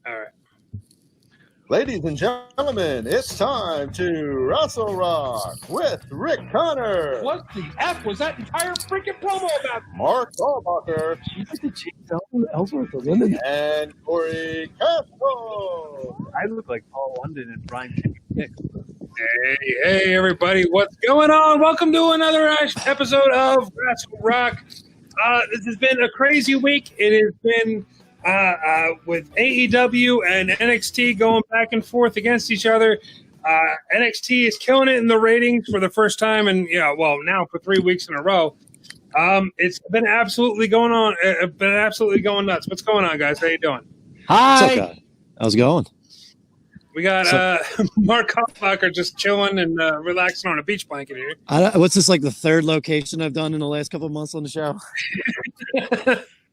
All right. Ladies and gentlemen, it's time to Wrestle Rock with Rick Connor. What the F was that entire freaking promo about? Mark Dahlbacher. Ellsworth was in it. And Cory Castro. I look like Paul London and Brian Pick. Hey, everybody. What's going on? Welcome to another episode of Wrestle Rock. This has been a crazy week. It has been with AEW and NXT going back and forth against each other. NXT is killing it in the ratings for the first time, and now for 3 weeks in a row. It's been absolutely going on. Been absolutely going nuts. What's going on, guys? How you doing? Hi. What's up, guy? How's it going? We got Mark Dahlbacher just chilling and relaxing on a beach blanket here. What's this, like the third location I've done in the last couple of months on the show?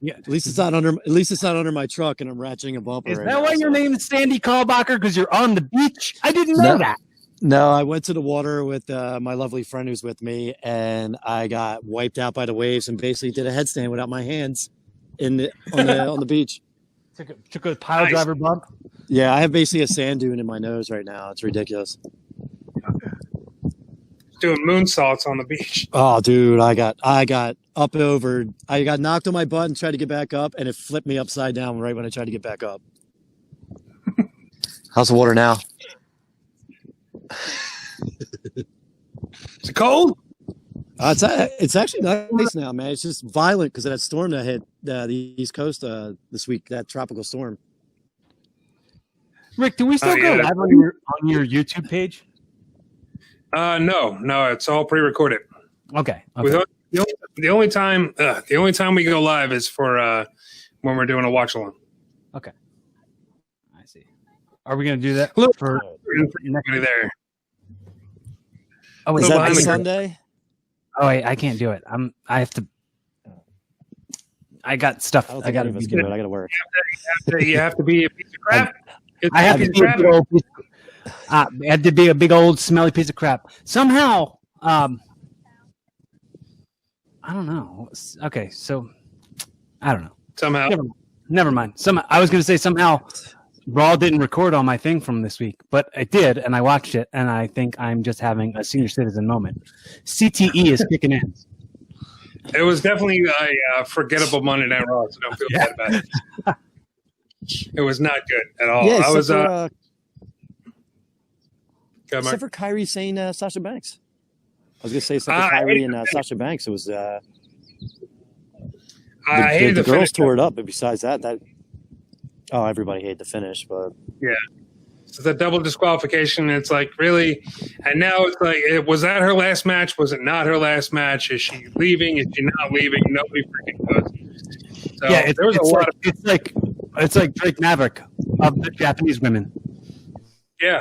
Yeah, at least it's not under my truck, and I'm ratcheting a bumper. Is that why your name is Sandy Dahlbacher? Because you're on the beach? I didn't know that. No, I went to the water with my lovely friend who's with me, and I got wiped out by the waves and basically did a headstand without my hands on the beach. Took a pile driver bump. Yeah, I have basically a sand dune in my nose right now. It's ridiculous. Doing moonsaults on the beach. Oh, dude, I got up over. I got knocked on my butt and tried to get back up, and it flipped me upside down right when I tried to get back up. How's the water now? Is it cold? It's actually nice now, man. It's just violent because of that storm that hit the East Coast this week. That tropical storm. Rick, do we still go live on your YouTube page? No, it's all pre-recorded. Okay. The only time we go live is for when we're doing a watch along. Okay, I see. Are we going to do that for next there? Oh, is that this Sunday? Oh, wait, I can't do it. I have to. I got stuff. I got to work. You have to be a piece of crap. I have to be a big old. I had to be a big old smelly piece of crap. Somehow, I don't know. Okay, so I don't know. Somehow, never mind. I was going to say somehow Raw didn't record on my thing from this week, but it did, and I watched it, and I think I'm just having a senior citizen moment. CTE is kicking in. It was definitely a forgettable Monday Night Raw, so don't feel bad about it. It was not good at all. Yeah, I was. Except for Kyrie saying Sasha Banks. I was going to say something Kyrie and Sasha Banks. It was the girls tore it up, but besides that everybody hated the finish. But yeah, so the double disqualification. It's like, really, and now it's like, was that her last match? Was it not her last match? Is she leaving? Is she not leaving? Nobody freaking knows. So yeah, there was a lot of. It's like Drake Maverick of the Japanese women. Yeah.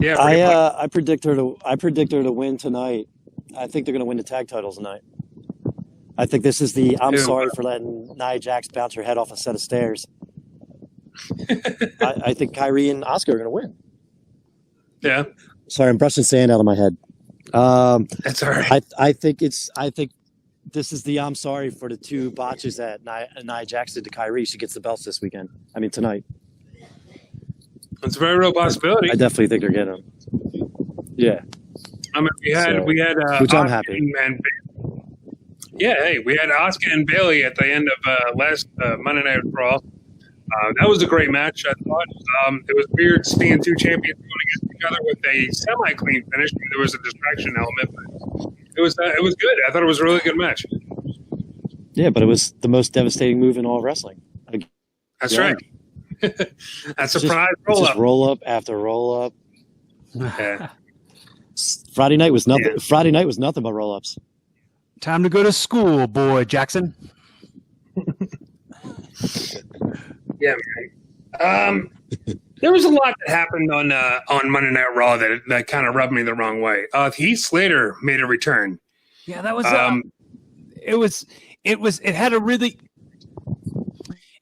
Yeah, I predict her to win tonight. I think they're going to win the tag titles tonight. I think this is I'm sorry for letting Nia Jax bounce her head off a set of stairs. I think Kyrie and Asuka are going to win. Yeah. Sorry, I'm brushing sand out of my head. That's all right. I think this is I'm sorry for the two botches that Nia Jax did to Kyrie. She gets the belts this weekend. I mean tonight. It's a very real possibility. I definitely think they're getting them. Yeah. I mean, we had which I'm happy. We had Asuka and Bayley at the end of last Monday Night Raw. That was a great match, I thought. It was weird seeing two champions going against each other with a semi-clean finish. There was a distraction element, but it was good. I thought it was a really good match. Yeah, but it was the most devastating move in all wrestling. That's right. That surprise roll-up. Just roll-up after roll-up. Yeah. Friday night was nothing. Yeah. Friday night was nothing but roll-ups. Time to go to school, boy, Jackson. Yeah, man. There was a lot that happened on Monday Night Raw that kind of rubbed me the wrong way. Heath Slater made a return. Yeah, that was.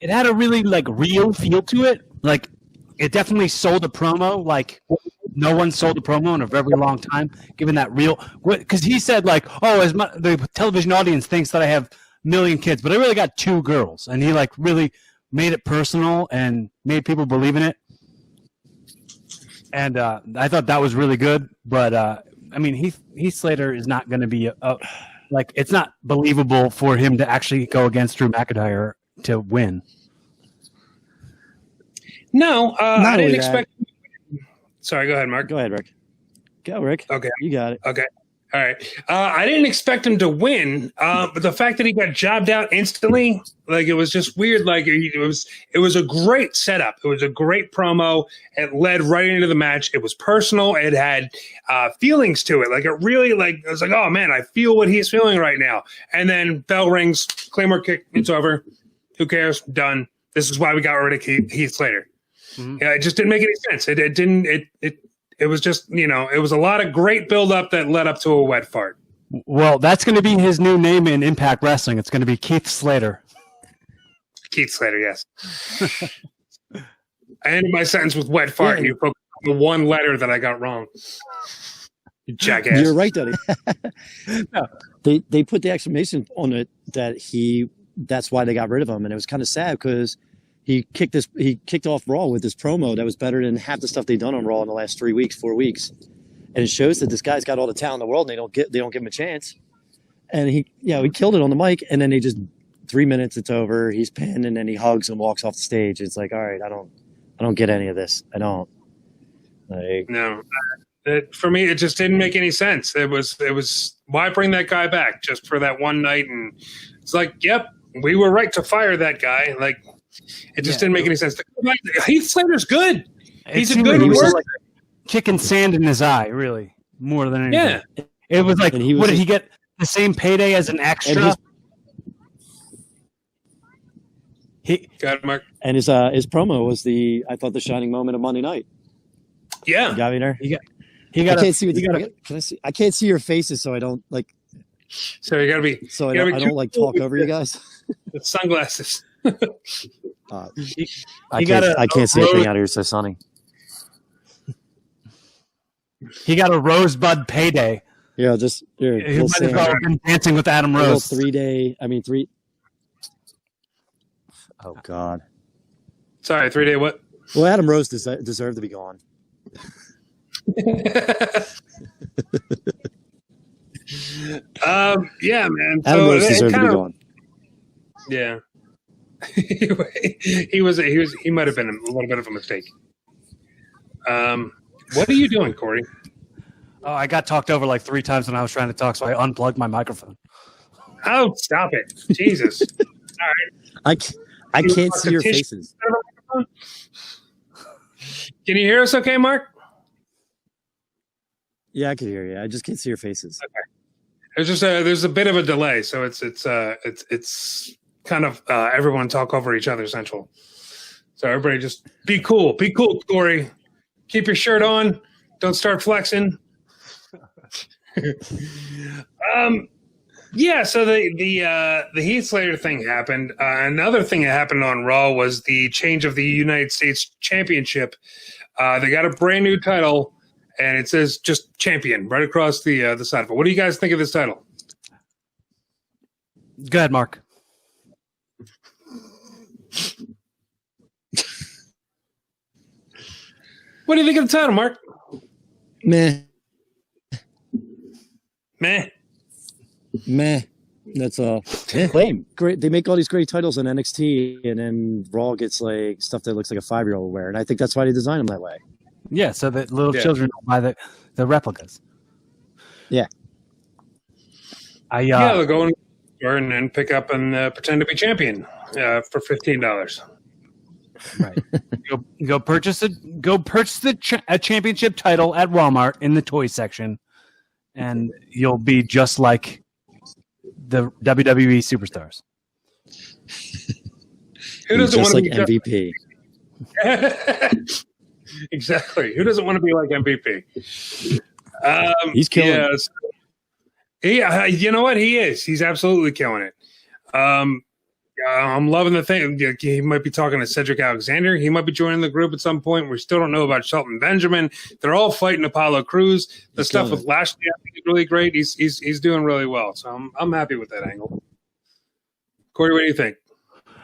It had a really like real feel to it. Like it definitely sold a promo. Like no one sold a promo in a very long time. Given that real, because he said like, the television audience thinks that I have a million kids, but I really got two girls, and he like really made it personal and made people believe in it. And I thought that was really good. But, I mean, Heath Slater is not going to be like, it's not believable for him to actually go against Drew McIntyre to win. No, I didn't expect. Sorry, go ahead, Mark. Go ahead, Rick. Go, Rick. Okay. You got it. Okay. All right. I didn't expect him to win, but the fact that he got jobbed out instantly, like, it was just weird. Like, it was a great setup. It was a great promo. It led right into the match. It was personal. It had feelings to it. Like, it really, like, I was like, oh man, I feel what he's feeling right now. And then bell rings, Claymore kick, it's over. Who cares? Done. This is why we got rid of Heath Slater. Mm-hmm. Yeah, it just didn't make any sense. It was just, it was a lot of great build-up that led up to a wet fart. Well, that's going to be his new name in Impact Wrestling. It's going to be Keith Slater. Keith Slater, yes. I ended my sentence with wet fart, and you focused on the one letter that I got wrong. You jackass. You're right, Daddy. No. They put the exclamation on it that's why they got rid of him, and it was kind of sad because he kicked off Raw with this promo that was better than half the stuff they've done on Raw in the last 4 weeks. And it shows that this guy's got all the talent in the world and they don't give him a chance. And he killed it on the mic, and then they just 3 minutes, it's over, he's pinned, and then he hugs and walks off the stage. It's like, all right, I don't get any of this. I don't. No. For me, it just didn't make any sense. It was why bring that guy back just for that one night? And it's like, yep, we were right to fire that guy. Like, it just didn't make any sense. Heath Slater's good. He's a good worker. Like kicking sand in his eye, really, more than anything. Yeah. It was like, what did he get the same payday as an extra? Got it, Mark. And his promo was I thought the shining moment of Monday night. Yeah. You got me there? I can't see your faces, so I don't like. So you gotta be. So I don't like talk over you guys. With sunglasses. I can't see anything out here. So sunny. He got a rosebud payday. Yeah, just he might as well have been dancing with Adam Rose. 3 day. I mean 3. Oh God. Sorry, 3 day what? Well, Adam Rose deserved to be gone. Yeah, man. Adam Rose deserved to be gone. Yeah. he might have been a little bit of a mistake. What are you doing, Corey? Oh, I got talked over like 3 times when I was trying to talk, so I unplugged my microphone. Oh, stop it. Jesus. All right. I can't see your faces. Can you hear us okay, Mark? Yeah, I can hear you. I just can't see your faces. Okay. There's a bit of a delay, so it's kind of everyone talk over each other central. So everybody just be cool, Corey. Keep your shirt on. Don't start flexing. Yeah. So the Heath Slater thing happened. Another thing that happened on Raw was the change of the United States Championship. They got a brand new title, and it says just champion right across the side of it. What do you guys think of this title? Go ahead, Mark. What do you think of the title, Mark? Meh. Meh. That's all. Lame. Great. They make all these great titles on NXT, and then Raw gets like stuff that looks like a 5-year-old will wear, and I think that's why they design them that way. Yeah, so that little children don't buy the replicas. Yeah. They'll go in and then pick up and pretend to be champion for $15. Right. Go purchase a championship title at Walmart in the toy section, and you'll be just like the WWE superstars. Who doesn't want to like be MVP? Exactly. Who doesn't want to be like MVP? He's killing it. You know what? He is. He's absolutely killing it. I'm loving the thing. He might be talking to Cedric Alexander. He might be joining the group at some point. We still don't know about Shelton Benjamin. They're all fighting Apollo Crews. The stuff with Lashley, I think, is really great. He's doing really well. So I'm happy with that angle. Corey, what do you think?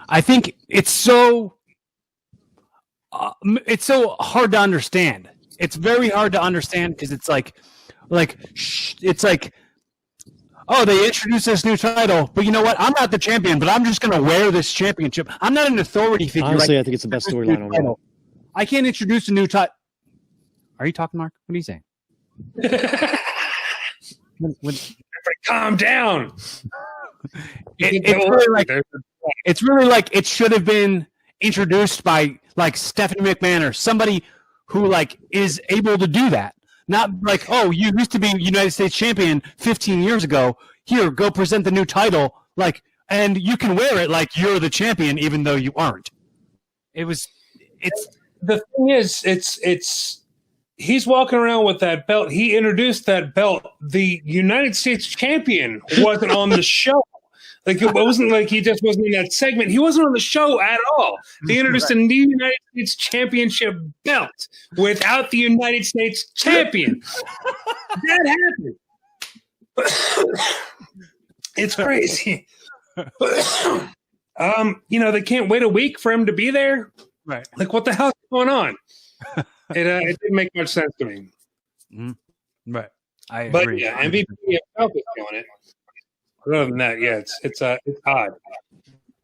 I think it's so hard to understand. It's very hard to understand because it's like it's like, oh, they introduced this new title, but you know what? I'm not the champion, but I'm just going to wear this championship. I'm not an authority figure. Honestly, I think it's the best storyline on Raw. I can't introduce a new title. Are you talking, Mark? What are you saying? Calm down. It's really like it should have been introduced by like Stephanie McMahon or somebody who like is able to do that. Not like, oh, you used to be United States champion 15 years ago. Here, go present the new title. Like, and you can wear it like you're the champion, even though you aren't. It's the thing is, he's walking around with that belt. He introduced that belt. The United States champion wasn't on the show. Like, it wasn't like he just wasn't in that segment. He wasn't on the show at all. They introduced a new United States championship belt without the United States champion. That happened. It's crazy. They can't wait a week for him to be there. right. Like, what the hell's going on? It didn't make much sense to me. Mm-hmm. Right. I But agree. yeah, MVP itself is doing it. Other than that, yeah, it's odd.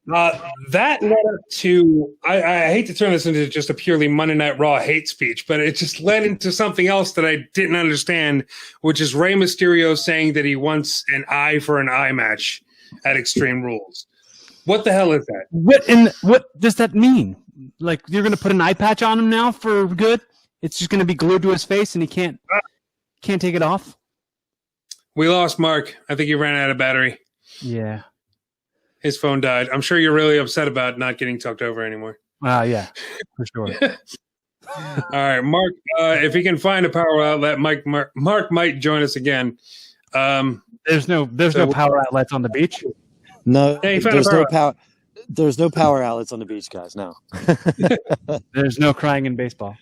That led up to I hate to turn this into just a purely Monday Night Raw hate speech, but it just led into something else that I didn't understand, which is Rey Mysterio saying that he wants an eye for an eye match at Extreme Rules. What the hell is that? What does that mean? Like, you're going to put an eye patch on him now for good? It's just going to be glued to his face, and he can't take it off. We lost Mark. I think he ran out of battery. Yeah. His phone died. I'm sure you're really upset about not getting tucked over anymore. Yeah, for sure. All right, Mark. If he can find a power outlet, Mark might join us again. There's no power outlets on the beach. No, Yeah, there's no power outlets on the beach, guys. No. There's no crying in baseball.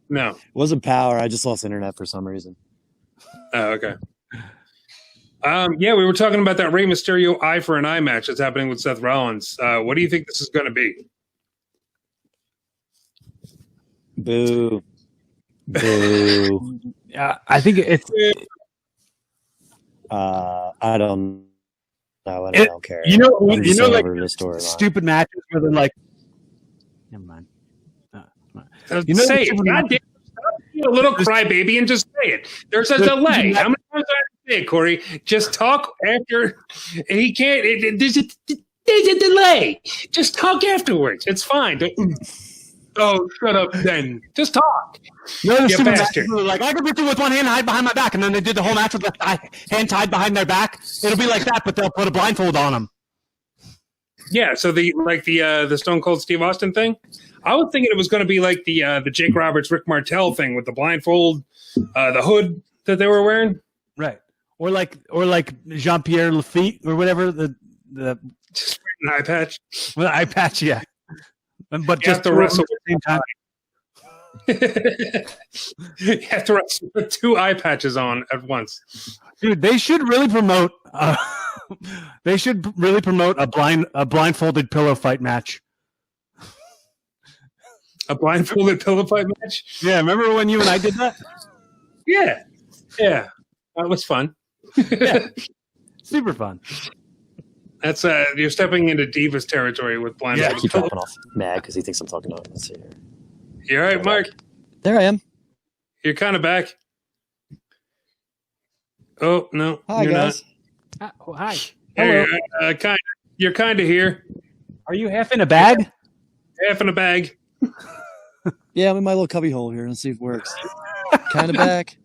No. It wasn't power. I just lost internet for some reason. Oh, okay. Yeah, we were talking about that Rey Mysterio eye for an eye match that's happening with Seth Rollins. What do you think this is going to be? Boo. Boo. I think it's. I don't know. I don't care. You know, I'm just like over the storyline. stupid matches where they're like. Never mind. Say it. God damn, stop being a little crybaby and just say it. There's a delay. How many times do I have to say it, Corey? Just talk after. He can't. There's a delay. Just talk afterwards. It's fine. Oh, shut up then. Just talk. No, You stupid bastard. matches where like, I could be with one hand hide behind my back, and then they did the whole match with the hand tied behind their back. It'll be like that, but they'll put a blindfold on them. Yeah, so the Stone Cold Steve Austin thing. I was thinking it was going to be like the Jake Roberts Rick Martel thing with the blindfold, the hood that they were wearing. Right. Or like Jean-Pierre Lafitte or whatever the Just an eye patch. well, eye patch, yeah. But You just have to to wrestle wrestle at the same time. You have to wrestle with two eye patches on at once. Dude, they should really promote. They should really promote a blindfolded pillow fight match. A blindfolded pillow fight match. Yeah, remember when you and I did that? Yeah, that was fun. Yeah, super fun. That's you're stepping into Divas territory with I blindfolded. keep pillow. dropping off mad because he thinks I'm talking to him. Let's see here. You all right, Mark? There I am. You're kind of back. Oh no, Hi, you're guys. Hi. not. Hello. You're kind of here. Are you half in a bag? Half in a bag. Yeah, I'm in my little cubby hole here. Let's see if it works. Kind of back.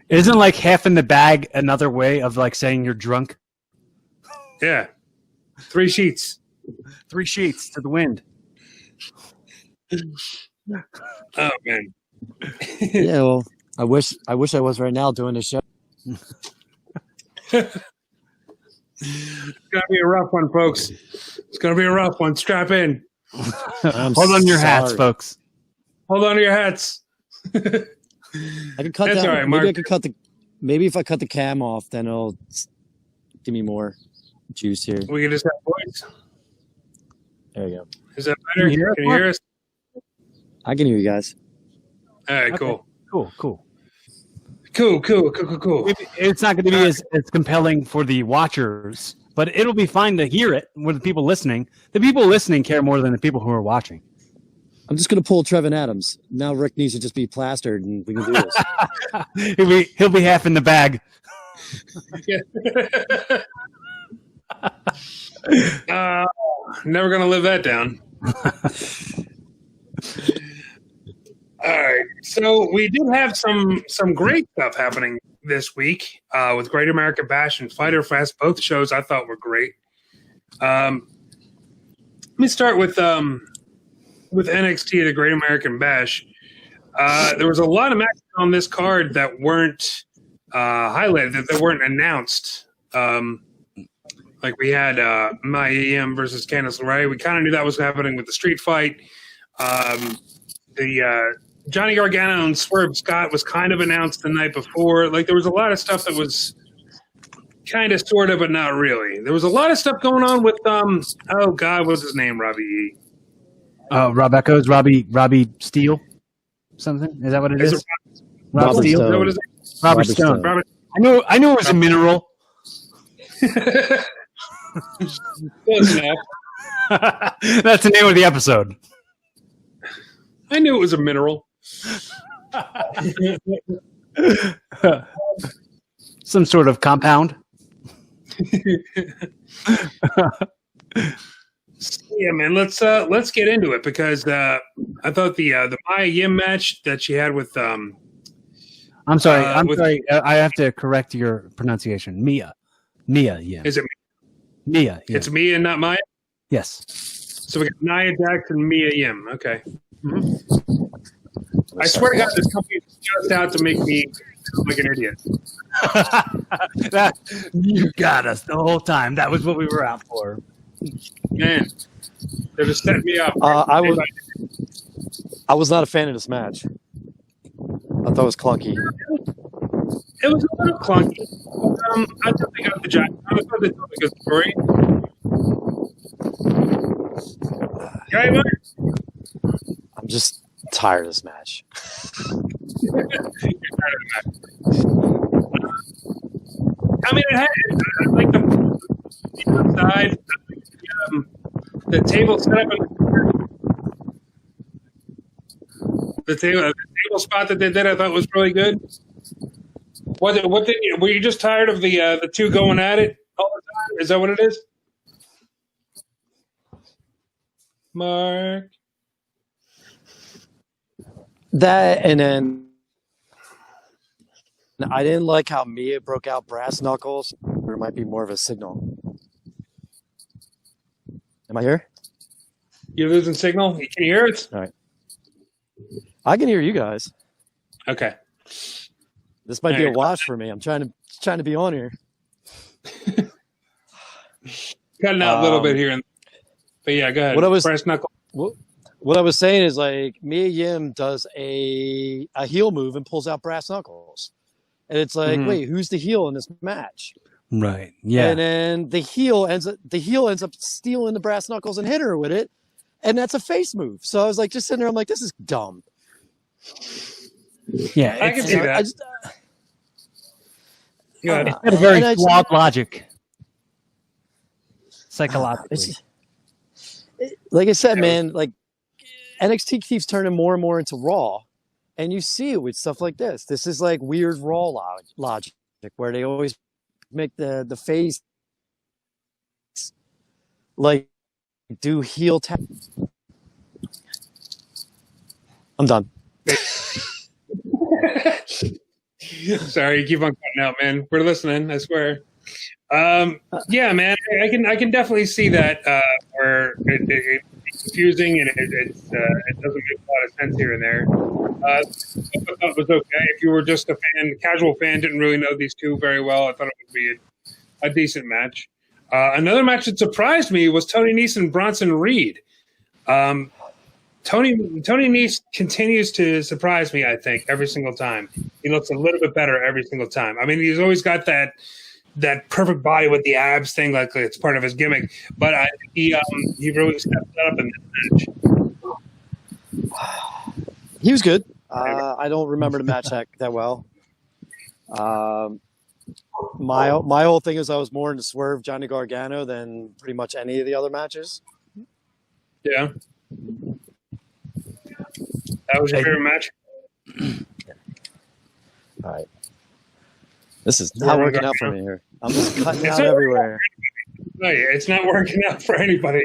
Isn't like half in the bag another way of like saying you're drunk? Yeah, 3 sheets. 3 sheets to the wind. Oh man. Yeah, well, I wish I was right now doing this show. It's gonna be a rough one, folks. It's gonna be a rough one. Strap in. Hold on your hats, sorry. folks. Hold on to your hats. I can cut That's that. all right, Maybe Mark. I could cut the. Maybe if I cut the cam off, then it'll give me more. juice here. We can just have voice. There you go. Is that better? Can you hear us? I can hear you guys. All right, Okay. Cool. Cool. It's not going to be as compelling for the watchers, but it'll be fine to hear it with the people listening. The people listening care more than the people who are watching. I'm just going to pull Trevin Adams. Now Rick needs to just be plastered, and we can do this. He'll be half in the bag. Never gonna live that down. All right, so we did have some great stuff happening this week with Great American Bash and Fyter Fest. Both shows I thought were great. Let me start with NXT, the Great American Bash. There was a lot of matches on this card that weren't highlighted, that weren't announced. Like we had Mia Yim versus Candice LeRae. We kind of knew that was happening with the street fight. The Johnny Gargano and Swerve Scott was kind of announced the night before. Like there was a lot of stuff that was kind of, sort of, but not really. There was a lot of stuff going on with oh God, what's his name? Robbie E. Rob Echoes, Robbie Steele, something. Is that what it is? Rob Steele. Stone. Is that what it is? Robert Stone. Robert. I knew it was a mineral. Close enough. That's the name of the episode. I knew it was a mineral. Some sort of compound. Yeah, man. Let's get into it because I thought the Mia Yim match that she had with I'm sorry. I have to correct your pronunciation. Mia. Yeah. Is it Mia? Yeah. It's Mia, not Maya. Yes. So we got Nia Jax and Mia Yim. Okay. Mm-hmm. I swear to God, this company is just out to make me look like an idiot. You got us the whole time. That was what we were out for. Man, they're just setting me up. I was not a fan of this match. I thought it was clunky. It was a little clunky. I thought they got the job. I thought they told a good story. Yeah, I'm just tired of this match. You're tired of the match. I mean, I like the side, the table setup, the table spot that they did, I thought was really good. Were you just tired of the two going at it all the time? Is that what it is? Mark? That, and then I didn't like how Mia broke out brass knuckles. There might be more of a signal. Am I here? You're losing signal? You can hear it? All right. I can hear you guys. Okay. This might be a wash for me. I'm trying to be on here. Cutting out a little bit here. But yeah, go ahead. Brass knuckle. What I was saying is, like, Mia Yim does a heel move and pulls out brass knuckles. And it's like, wait, who's the heel in this match? Right. Yeah. And then the heel ends up stealing the brass knuckles and hit her with it. And that's a face move. So I was like, just sitting there, I'm like, this is dumb. Yeah. I can see that. It's got a very flawed logic. Psychologically. Like I said, man, like NXT keeps turning more and more into Raw. And you see it with stuff like this. This is like weird Raw logic where they always make the face like do heel tap. I'm done. Sorry, you keep on cutting out, man. We're listening, I swear. Yeah, man, I can definitely see that where it's confusing and it doesn't make a lot of sense here and there. I thought it was okay. If you were just a casual fan, didn't really know these two very well, I thought it would be a decent match. Another match that surprised me was Tony Nese and Bronson Reed. Tony Nese continues to surprise me, I think, every single time. He looks a little bit better every single time. I mean, he's always got that that perfect body with the abs thing, like it's part of his gimmick. But he really stepped up in this match. He was good. I don't remember the match that well. My whole thing is I was more into Swerve Johnny Gargano than pretty much any of the other matches. Yeah. That was your favorite match? All right. This is not working out for me here. I'm just cutting out everywhere. No, it's not working out for anybody.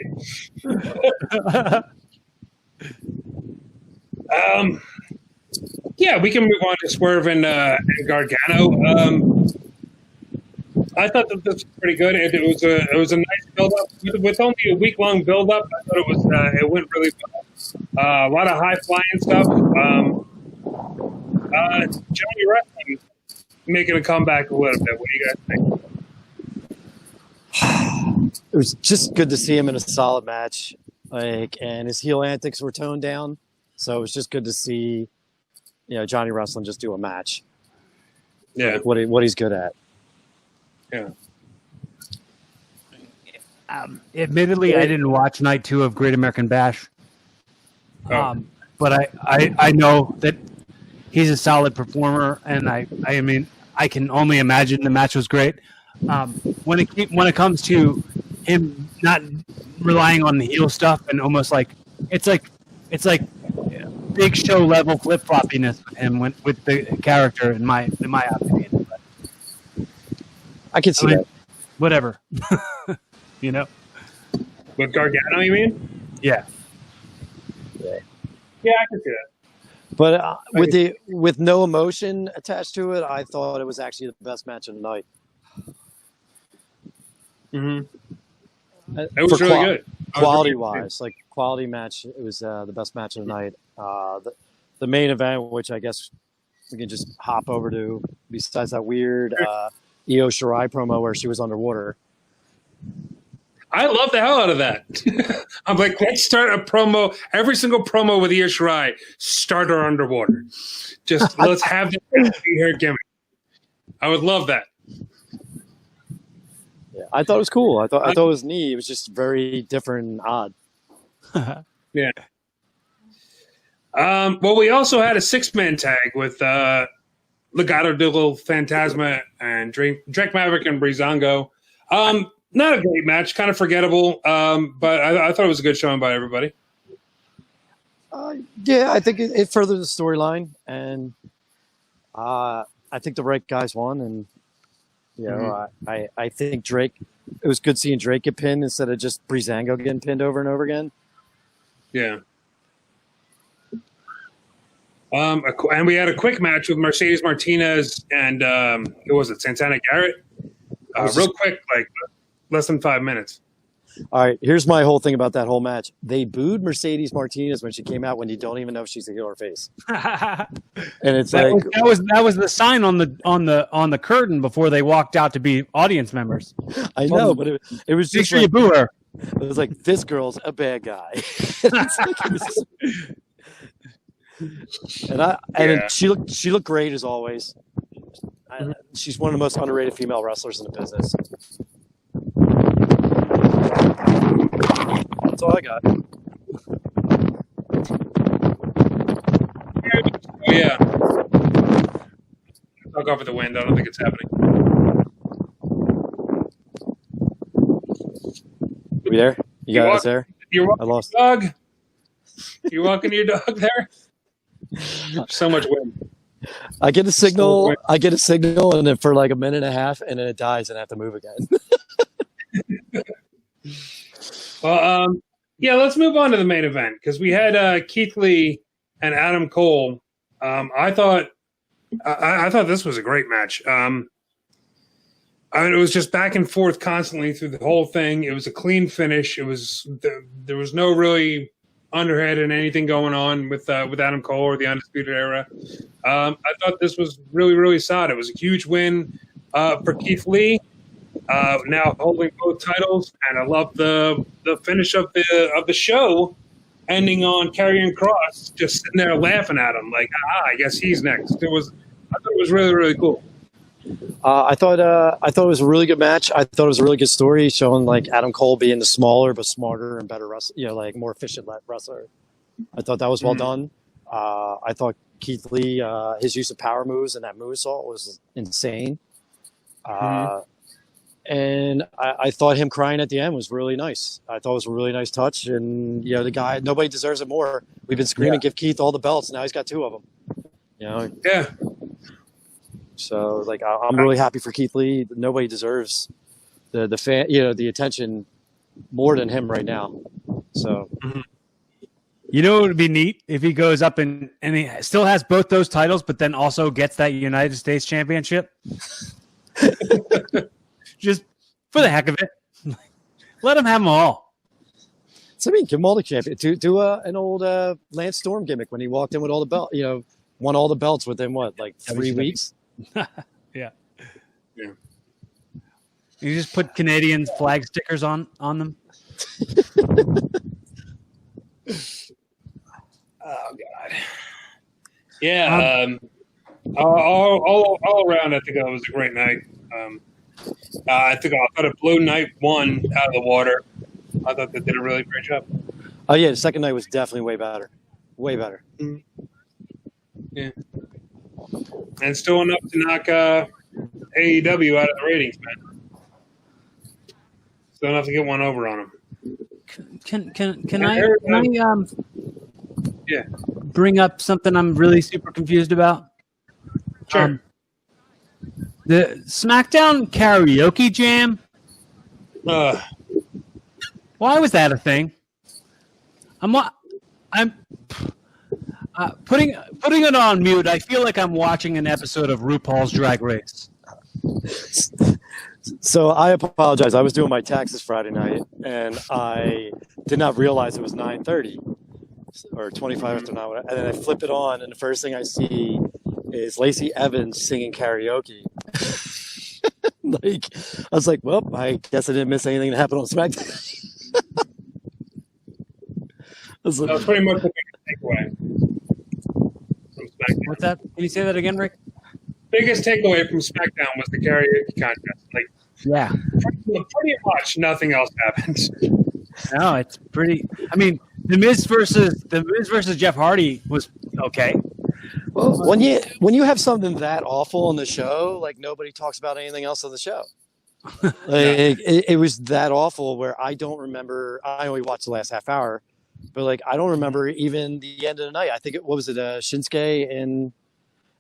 Yeah, we can move on to Swerve and Gargano. I thought that this was pretty good. It was a nice build up with only a week long build up. I thought it went really well. A lot of high flying stuff. Johnny Wrestling making a comeback a little bit. What do you guys think? It was just good to see him in a solid match, and his heel antics were toned down. So it was just good to see, Johnny Wrestling just do a match. Yeah, what he's good at. Yeah. Admittedly, I didn't watch night 2 of Great American Bash. But I know that he's a solid performer, and I mean, I can only imagine the match was great. When it comes to him not relying on the heel stuff and almost like it's like Big Show level flip floppiness with him with the character in my opinion. But, I can see that. Whatever, With Gargano, you mean? Yeah. Yeah, I can see that. But with no emotion attached to it, I thought it was actually the best match of the night. Mm-hmm. It was really good. Quality-wise, quality match, it was the best match of the night. The main event, which I guess we can just hop over to, besides that weird Io Shirai promo where she was underwater. I love the hell out of that. I'm like, let's start a promo. Every single promo with Io Shirai, start her underwater. Just let's have the be her gimmick. I would love that. Yeah, I thought it was cool. I thought it was neat. It was just very different and odd. Yeah. Well, we also had a 6-man tag with Legado del Fantasma and Drake Maverick and Breezango. Not a great match, kind of forgettable, but I thought it was a good showing by everybody. Yeah, I think it furthered the storyline, and I think the right guys won, and I think Drake. It was good seeing Drake get pinned instead of just Breezango getting pinned over and over again. Yeah. And we had a quick match with Mercedes Martinez and who was it? Santana Garrett. Real quick, less than 5 minutes. All right, here's my whole thing about that whole match. They booed Mercedes Martinez when she came out when you don't even know if she's a heel or face. And it's that was the sign on the curtain before they walked out to be audience members. I know, but it was just you boo her. It was like, this girl's a bad guy. And she looked great as always. She's one of the most underrated female wrestlers in the business. That's all I got. Oh, yeah. Talk off at the wind. I don't think it's happening. You there? You got us there? You're walking I lost your dog? You walking your dog there? So much wind. I get a signal, and then for like a minute and a half, and then it dies, and I have to move again. Well, let's move on to the main event because we had Keith Lee and Adam Cole. I thought this was a great match. It was just back and forth constantly through the whole thing. It was a clean finish. There was no really underhead and anything going on with Adam Cole or the Undisputed Era. I thought this was really, really solid. It was a huge win for Keith Lee. Now holding both titles, and I love the finish of the show, ending on Karrion Kross just sitting there laughing at him like, I guess he's next. I thought it was really, really cool. I thought it was a really good match. I thought it was a really good story, showing like Adam Cole being the smaller but smarter and better wrestler, like more efficient wrestler. I thought that was well done. I thought Keith Lee, his use of power moves and that moonsault was insane. And I thought him crying at the end was really nice. I thought it was a really nice touch. And, the guy, nobody deserves it more. We've been screaming, give Keith all the belts. Now he's got 2 of them. Yeah. So, like, I'm really happy for Keith Lee. Nobody deserves the fan, the attention more than him right now. So, it would be neat if he goes up and he still has both those titles, but then also gets that United States Championship. Just for the heck of it, let him have them all. So, give him all the champion. Do an old Lance Storm gimmick when he walked in with all the belt. Won all the belts within 3 weeks. Yeah. You just put Canadian flag stickers on them. Oh God. Yeah. All around, I think it was a great night. I thought it blew night 1 out of the water. I thought they did a really great job. Oh yeah, the second night was definitely way better. Way better. Yeah. And still enough to knock AEW out of the ratings, man. Still enough to get one over on them. Can I bring up something I'm really super confused about? Sure. The SmackDown karaoke jam. Why was that a thing? I'm putting it on mute. I feel like I'm watching an episode of RuPaul's Drag Race. So I apologize. I was doing my taxes Friday night, and I did not realize it was 9:30 or 25 after 9. And then I flip it on, and the first thing I see is Lacey Evans singing karaoke. I was like, well, I guess I didn't miss anything that happened on SmackDown. That was pretty much the biggest takeaway from SmackDown. What's that? Can you say that again, Rick? Biggest takeaway from SmackDown was the karaoke contest. Yeah. Pretty much nothing else happened. No, it's pretty. I mean, the Miz versus Jeff Hardy was okay. Well, when you have something that awful on the show, nobody talks about anything else on the show. It was that awful where I don't remember. I only watched the last half hour, but I don't remember even the end of the night. I think Shinsuke and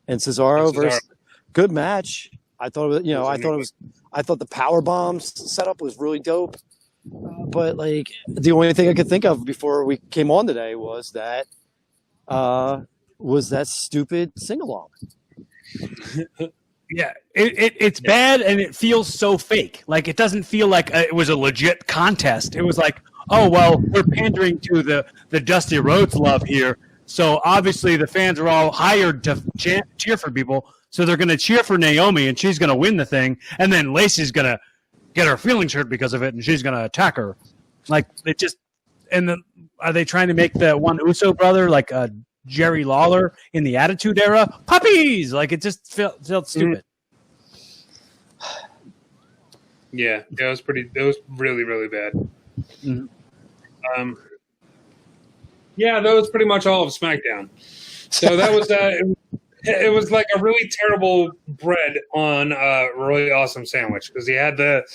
Cesaro versus good match. I thought it was. I thought the power bombs setup was really dope. But the only thing I could think of before we came on today was that stupid sing along. Yeah, it's bad and it feels so fake. It doesn't feel like it was a legit contest. It was like, oh well, we're pandering to the Dusty Rhodes love here. So obviously the fans are all hired to cheer for people. So they're going to cheer for Naomi and she's going to win the thing. And then Lacey's going to get her feelings hurt because of it and she's going to attack her. Are they trying to make the one Uso brother Jerry Lawler in the Attitude Era? Puppies! It just felt stupid. Yeah, it was really, really bad. Mm-hmm. Yeah, that was pretty much all of SmackDown. So that was it was like a really terrible bread on a really awesome sandwich because he had the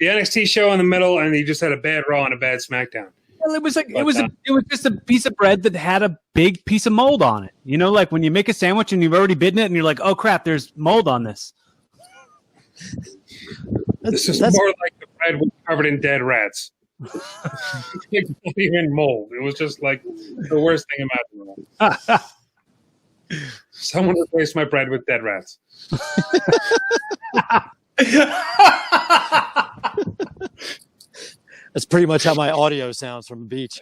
NXT show in the middle and he just had a bad Raw and a bad SmackDown. Well, it was just a piece of bread that had a big piece of mold on it. When you make a sandwich and you've already bitten it and you're like, oh crap, there's mold on this. This is more like the bread was covered in dead rats. Not even mold. It was just the worst thing imaginable. Someone replaced my bread with dead rats. That's pretty much how my audio sounds from the beach.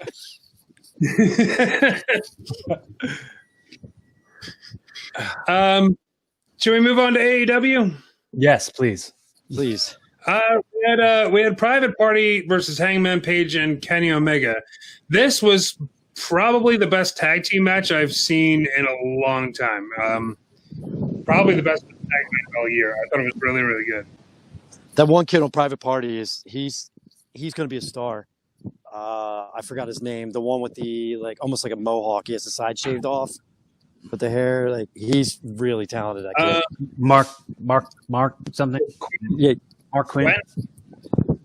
Should we move on to AEW? Yes, please. Please. We had Private Party versus Hangman Page and Kenny Omega. This was probably the best tag team match I've seen in a long time. Probably the best tag team all year. I thought it was really, really good. That one kid on Private Party he's going to be a star. I forgot his name. The one with the almost like a mohawk. He has the side shaved off with the hair. Like he's really talented. That kid. Mark something. Yeah, Mark Quinn.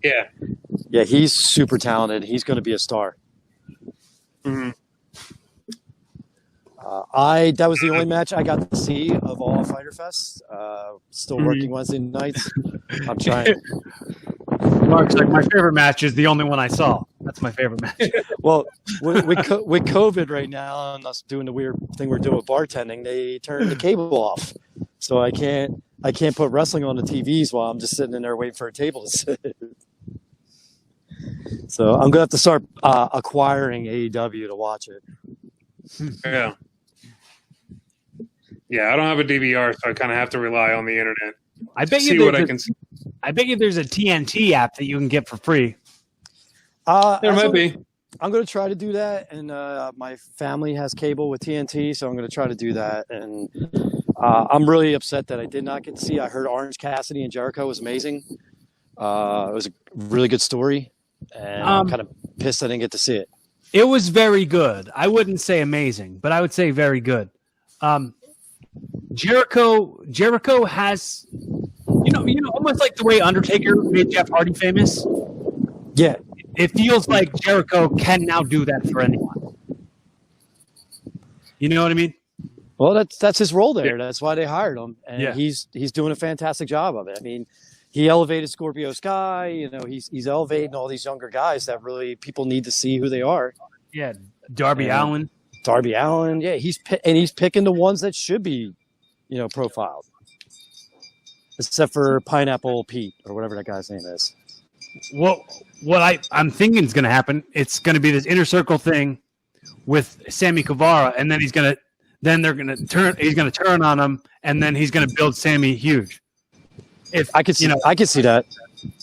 Yeah, he's super talented. He's going to be a star. Mm-hmm. That was the only match I got to see of all Fighter Fest. Still working Wednesday nights. I'm trying. Mark's like, my favorite match is the only one I saw. That's my favorite match. Well, with COVID right now and us doing the weird thing we're doing with bartending, they turned the cable off, so I can't put wrestling on the TVs while I'm just sitting in there waiting for a table to sit. So I'm gonna have to start acquiring AEW to watch it. Yeah. Yeah, I don't have a DVR, so I kind of have to rely on the internet. I bet see what I can see. I bet you there's a TNT app that you can get for free. There might be. I'm going to try to do that, and my family has cable with TNT, so I'm going to try to do that. And I'm really upset that I did not get to see. I heard Orange Cassidy and Jericho was amazing. It was a really good story, and I'm kind of pissed I didn't get to see it. It was very good. I wouldn't say amazing, but I would say very good. Jericho has, almost like the way Undertaker made Jeff Hardy famous. Yeah. It feels like Jericho can now do that for anyone. You know what I mean? Well, that's his role there. Yeah. That's why they hired him, and he's doing a fantastic job of it. I mean, he elevated Scorpio Sky. He's elevating all these younger guys that really people need to see who they are. Yeah, Darby Allin. Yeah, he's picking the ones that should be, profiled. Except for Pineapple Pete or whatever that guy's name is. Well, what I'm thinking is going to happen, it's going to be this inner circle thing with Sammy Guevara, and then he's going to turn on him, and then he's going to build Sammy huge. If I could see that.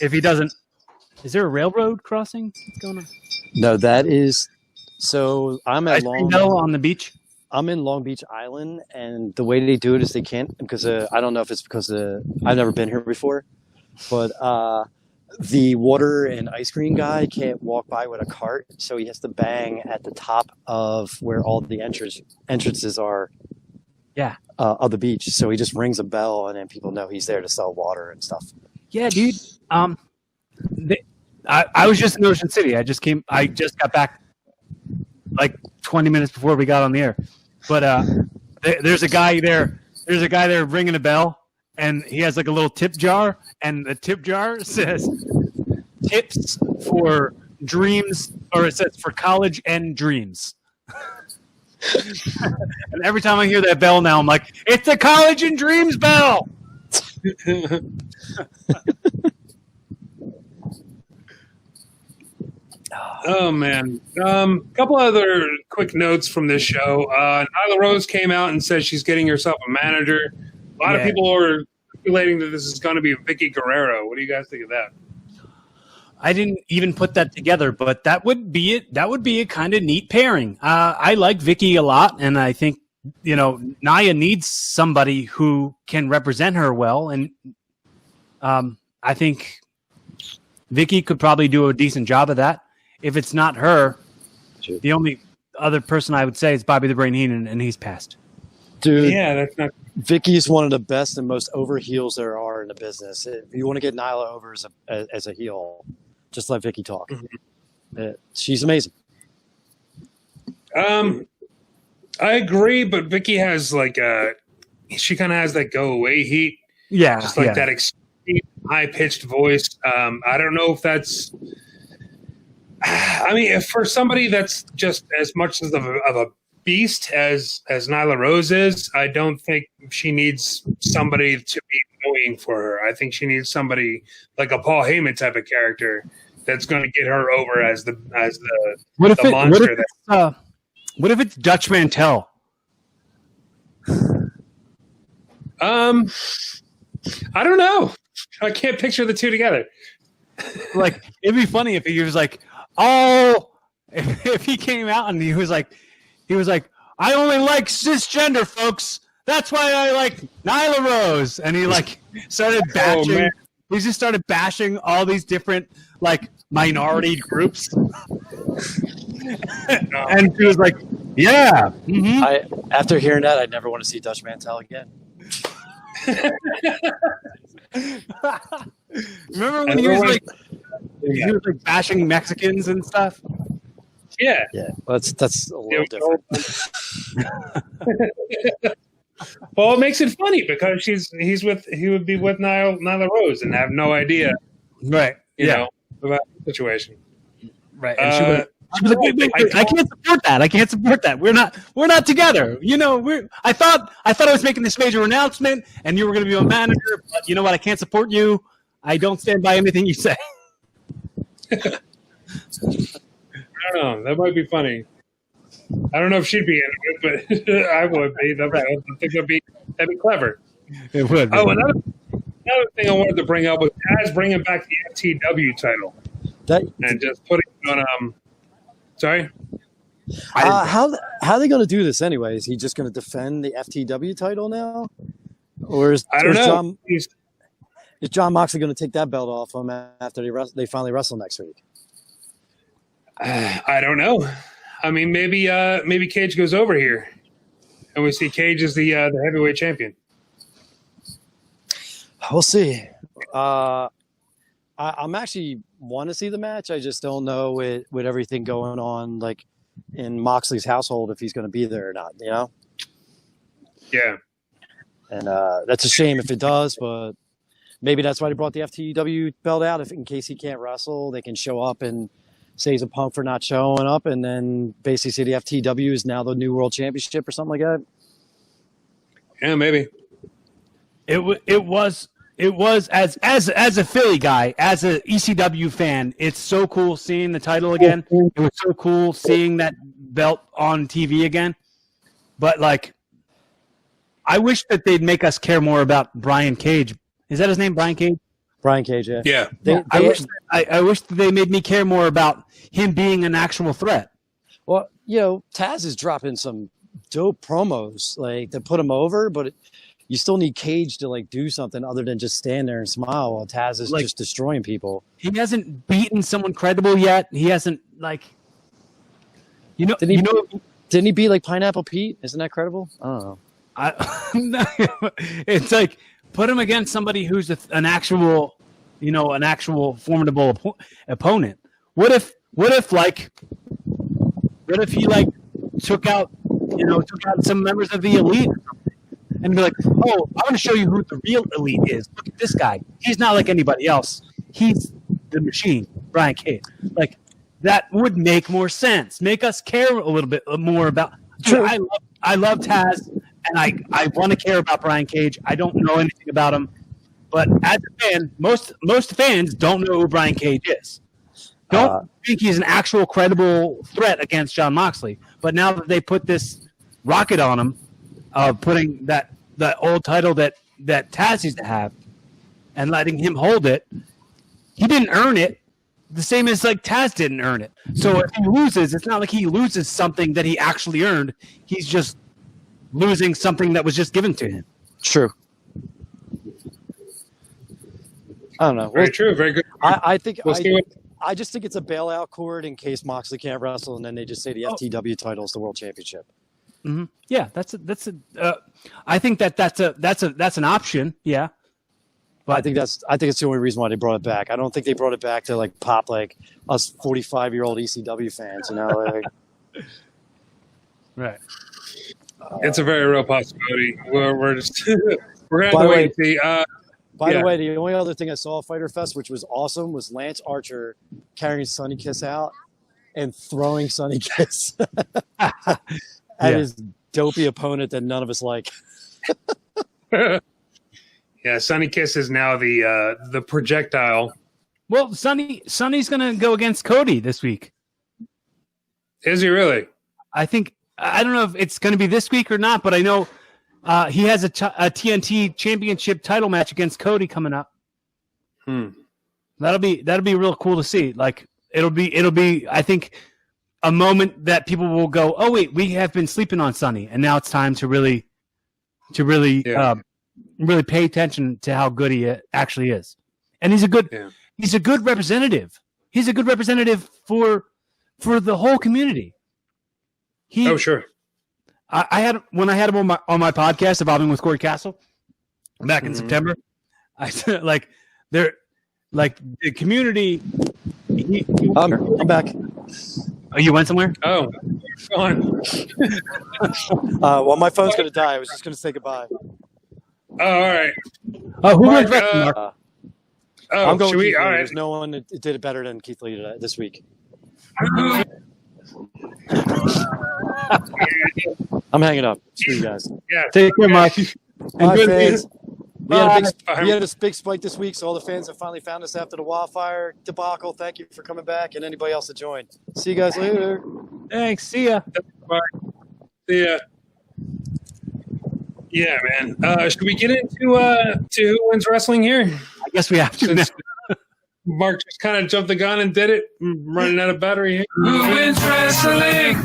If he doesn't, is there a railroad crossing? What's going on? No, that is. So I'm at on the beach. I'm in Long Beach Island, and the way they do it is they can't because I don't know if it's because I've never been here before, but the water and ice cream guy can't walk by with a cart, so he has to bang at the top of where all the entrances are. Yeah. Of the beach, so he just rings a bell, and then people know he's there to sell water and stuff. Yeah, dude. I was just in Ocean City. I just got back like 20 minutes before we got on the air. But there's a guy there. There's a guy there ringing a bell, and he has like a little tip jar, and the tip jar says "Tips for Dreams," or it says "For College and Dreams." And every time I hear that bell now, I'm like, it's the College and Dreams bell. Oh, man. Couple other quick notes from this show. Nyla Rose came out and said she's getting herself a manager. A lot of people are speculating that this is going to be Vicky Guerrero. What do you guys think of that? I didn't even put that together, but that would be it. That would be a kind of neat pairing. I like Vicky a lot, and I think Nia needs somebody who can represent her well, and I think Vicky could probably do a decent job of that. If it's not her, the only other person I would say is Bobby the Brain Heenan, and he's passed. Dude, yeah, that's not. Vicky's one of the best and most over heels there are in the business. If you want to get Nyla over as a heel, just let Vicky talk. Mm-hmm. She's amazing. I agree, but Vicky has she kind of has that go away heat. Yeah, just like that extreme high pitched voice. I don't know if that's. I mean, if for somebody that's just as much of a beast as Nyla Rose is, I don't think she needs somebody to be annoying for her. I think she needs somebody like a Paul Heyman type of character that's going to get her over as the monster. What if it's Dutch Mantel? I don't know. I can't picture the two together. Like, it'd be funny if he was like, oh, if he came out and he was like, I only like cisgender folks. That's why I like Nyla Rose. And he like started bashing. He just started bashing all these different like minority groups. And she was like, yeah. Mm-hmm. After hearing that, I'd never want to see Dutch Mantel again. Remember when he was like bashing Mexicans and stuff? Yeah. Yeah. Well, that's a little different. Well, it makes it funny because he would be with Nyla Rose and have no idea, right? You know, about the situation, right? And she was like, wait, I can't support that. I can't support that. We're not together. You know, I thought I was making this major announcement, and you were going to be my manager. But you know what? I can't support you. I don't stand by anything you say. I don't know. That might be funny. I don't know if she'd be in it, but I would be. I think that'd be clever. It would. Oh, another thing I wanted to bring up was Taz bringing back the FTW title and just putting it on. Sorry. How are they going to do this anyway? Is he just going to defend the FTW title now, or is John Moxley going to take that belt off him after they finally wrestle next week? I don't know. I mean, maybe Cage goes over here, and we see Cage as the heavyweight champion. We'll see. I'm actually want to see the match. I just don't know with everything going on, like in Moxley's household, if he's going to be there or not. You know? Yeah. And that's a shame if it does, but maybe that's why they brought the FTW belt out. If in case he can't wrestle, they can show up and say he's a punk for not showing up, and then basically say the FTW is now the new world championship or something like that. Yeah, maybe. It was as a Philly guy, as a ECW fan, it's so cool seeing the title again. It was so cool seeing that belt on TV again. But like, I wish that they'd make us care more about Brian Cage. Is that his name, Brian Cage? Brian Cage, yeah. Yeah. I wish that they made me care more about him being an actual threat. Well, you know, Taz is dropping some dope promos like to put him over, but you still need Cage to like do something other than just stand there and smile while Taz is just destroying people. He hasn't beaten someone credible yet. He hasn't didn't he beat like Pineapple Pete? Isn't that credible? I don't know. It's like put him against somebody who's an actual formidable opponent. What if he like took out some members of the elite and be like, oh, I want to show you who the real elite is. Look at this guy. He's not like anybody else. He's the machine, Brian Cage. Like that would make more sense. Make us care a little bit more about. True. I love Taz, and I want to care about Brian Cage. I don't know anything about him, but as a fan, most fans don't know who Brian Cage is. Don't think he's an actual credible threat against John Moxley. But now that they put this rocket on him, putting that old title that Taz used to have, and letting him hold it, he didn't earn it. The same as like Taz didn't earn it. So if he loses, it's not like he loses something that he actually earned. He's just losing something that was just given to him. True. I don't know. Very true. Very good. I just think it's a bailout cord in case Moxley can't wrestle, and then they just say the FTW title is the world championship. Mm-hmm. Yeah, I think that's an option. Yeah. But I think it's the only reason why they brought it back. I don't think they brought it back to like pop like us 45-year-old ECW fans, you know. Like, right. It's a very real possibility. We're just we're gonna have to wait and see. By the way, the only other thing I saw at Fyter Fest, which was awesome, was Lance Archer carrying Sonny Kiss out and throwing Sonny Kiss at his dopey opponent that none of us like. Yeah, Sonny Kiss is now the projectile. Well, Sonny's going to go against Cody this week. Is he really? I don't know if it's going to be this week or not, but I know he has a TNT Championship title match against Cody coming up. That'll be real cool to see. Like it'll be I think a moment that people will go, oh wait, we have been sleeping on Sonny, and now it's time to really to really really pay attention to how good he actually is. And he's a good representative. He's a good representative for the whole community. Sure. I had him on my podcast, Evolving with Corey Castle, back in September. I said the community. I'm back. Oh, you went somewhere? Oh, go on. Well, my phone's going to die. I was just going to say goodbye. Oh, all right. Oh, who Mark, went Mark? I'm going should we? Keith Lee. All right. There's no one that did it better than Keith Lee this week. I'm hanging up. See you guys. Yeah. Take care, Mark. Bye, fans. We had Bye. a big spike this week, so all the fans that finally found us after the wildfire debacle, thank you for coming back, and anybody else that joined. See you guys later. Thanks. See ya. Bye. See ya. Yeah, man. Should we get into who wins wrestling here? I guess we have to now. Since Mark just kind of jumped the gun and did it. I'm running out of battery here. Who wins wrestling?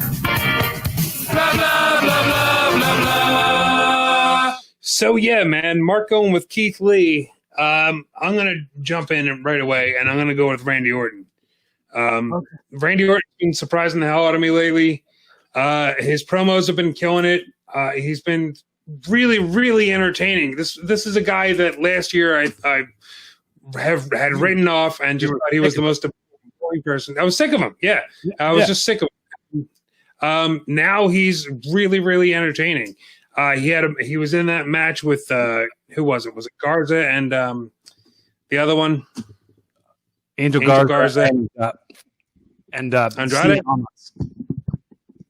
Blah, blah, blah, blah, blah, blah. So, yeah, man, Mark going with Keith Lee. I'm going to jump in right away, and I'm going to go with Randy Orton. Randy Orton's been surprising the hell out of me lately. His promos have been killing it. He's been really, really entertaining. This is a guy that last year I had written off and just thought he was the most boring person. I was sick of him. Yeah, I was just sick of him. Now he's really, really entertaining. He was in that match with who was it? Was it Garza and the other one? Angel Garza and Andrade.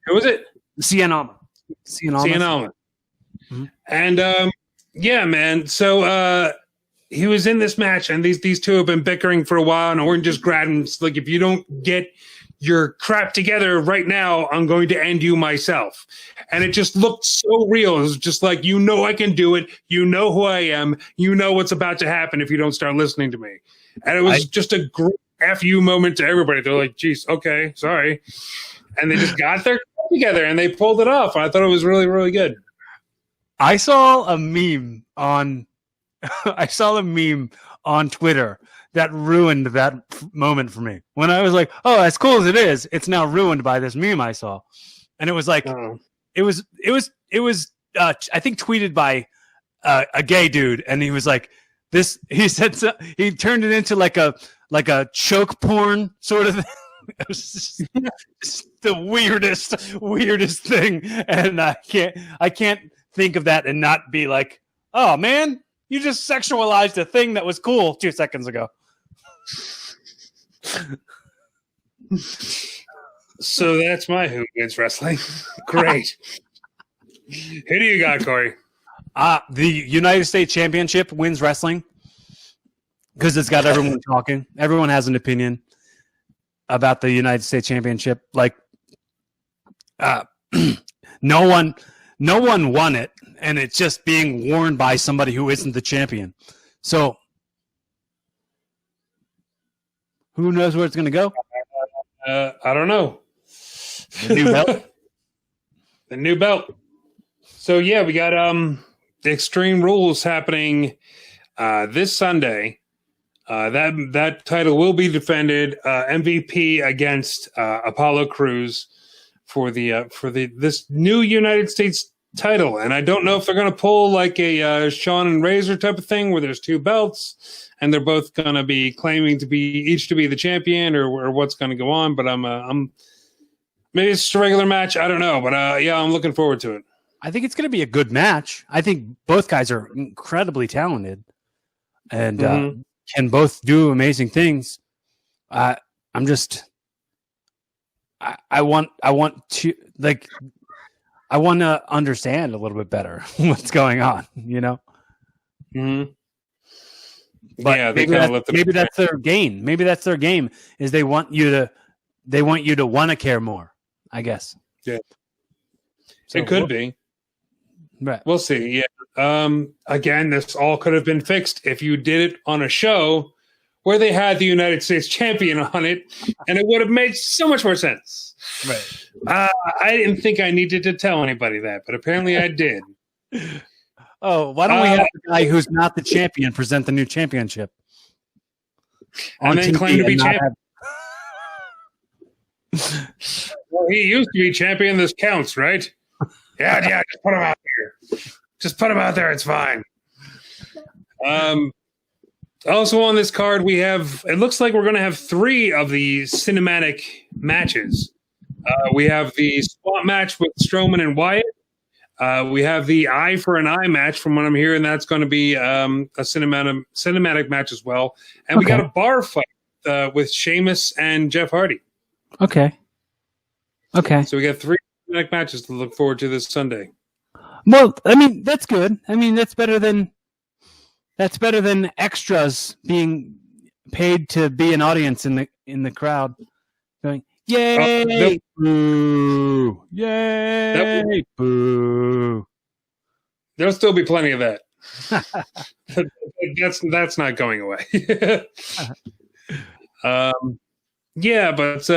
Who was it? Cien Almas. Mm-hmm. And yeah, man. So he was in this match, and these two have been bickering for a while, and Orton just grabbed him. Like, if you don't get your crap together right now, I'm going to end you myself. And it just looked so real. It was just like, I can do it. You know who I am. You know what's about to happen if you don't start listening to me. And it was just a great FU moment to everybody. They're like, geez, okay, sorry. And they just got their crap together, and they pulled it off. I thought it was really, really good. I saw a meme on Twitter that ruined that moment for me. When I was like, "Oh, as cool as it is, it's now ruined by this meme I saw," and it was like, it was I think tweeted by a gay dude, and he was like, "This." He said he turned it into like a choke porn sort of thing. It was just the weirdest thing, and I can't think of that and not be like, oh man, you just sexualized a thing that was cool 2 seconds ago. So that's my Who Wins Wrestling. Great. Who do you got, Corey? The United States Championship wins wrestling because it's got everyone talking. Everyone has an opinion about the United States Championship. Like, no one won it, and it's just being worn by somebody who isn't the champion. So who knows where it's going to go? I don't know. The new belt. The new belt. So yeah, we got the Extreme Rules happening this Sunday. That title will be defended. MVP against Apollo Crews for this new United States title, and I don't know if they're going to pull like a Shawn and Razor type of thing where there's two belts and they're both going to be claiming to be the champion, or what's going to go on. But I'm maybe it's just a regular match. I don't know, but yeah, I'm looking forward to it. I think it's going to be a good match. I think both guys are incredibly talented and can both do amazing things. I want to understand a little bit better what's going on, you know? Mm-hmm. But yeah, maybe that's their game. Maybe that's their game is they want you to want to care more, I guess. Yeah. So it could be. Right. We'll see. Yeah. Again, this all could have been fixed if you did it on a show where they had the United States champion on it, and it would have made so much more sense. Right. I didn't think I needed to tell anybody that, but apparently I did. Oh, why don't we have the guy who's not the champion present the new championship? And then TV claim to be and not champion. Well, he used to be champion. This counts, right? Yeah. Just put him out here. Just put him out there. It's fine. Also on this card, we have. It looks like we're going to have 3 of the cinematic matches. We have the spot match with Strowman and Wyatt. We have the eye for an eye match, from what I'm hearing. That's going to be a cinematic match as well. And we got a bar fight with Sheamus and Jeff Hardy. Okay. So we got 3 cinematic matches to look forward to this Sunday. Well, I mean, that's good. I mean, that's better than extras being paid to be an audience in the crowd going, yay, boo, yay, boo. There'll still be plenty of that. That's not going away. Yeah, but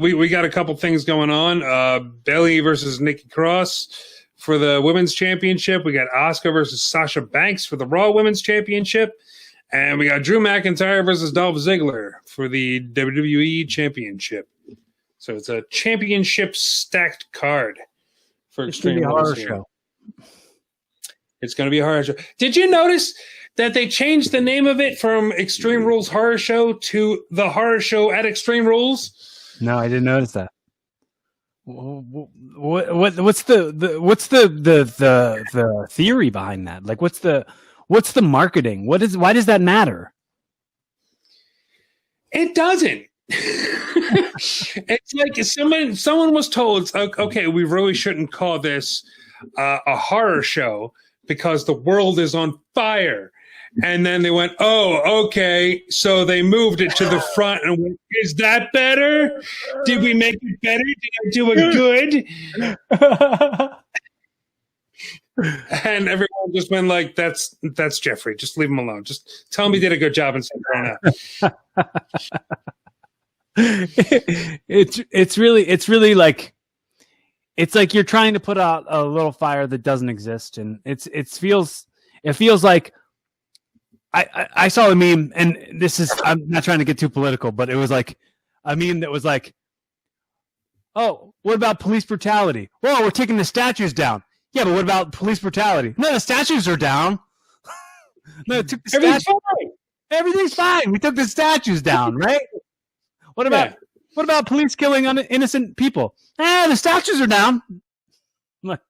we got a couple things going on. Bayley versus Nikki Cross for the Women's Championship. We got Asuka versus Sasha Banks for the Raw Women's Championship. And we got Drew McIntyre versus Dolph Ziggler for the WWE Championship. So it's a championship stacked card for Extreme Horror Rules Show. It's going to be a horror show. Did you notice that they changed the name of it from Extreme Rules Horror Show to the Horror Show at Extreme Rules? No, I didn't notice that. What's the theory behind that? Like, what's the marketing? Why does that matter? It doesn't. It's like someone was told, okay, we really shouldn't call this a horror show because the world is on fire. And then they went, oh, okay. So they moved it to the front and went, is that better? Did we make it better? Did I do it good? And everyone just went like, that's Jeffrey. Just leave him alone. Just tell him he did a good job and send it out. It's really like, it's like you're trying to put out a little fire that doesn't exist. And it feels like, I saw a meme, and I'm not trying to get too political, but it was like a meme that was like, oh, what about police brutality? Well, we're taking the statues down. Yeah, but what about police brutality? No, the statues are down. No, it took the Everything's fine. We took the statues down, right? What about police killing innocent people? The statues are down. I'm like,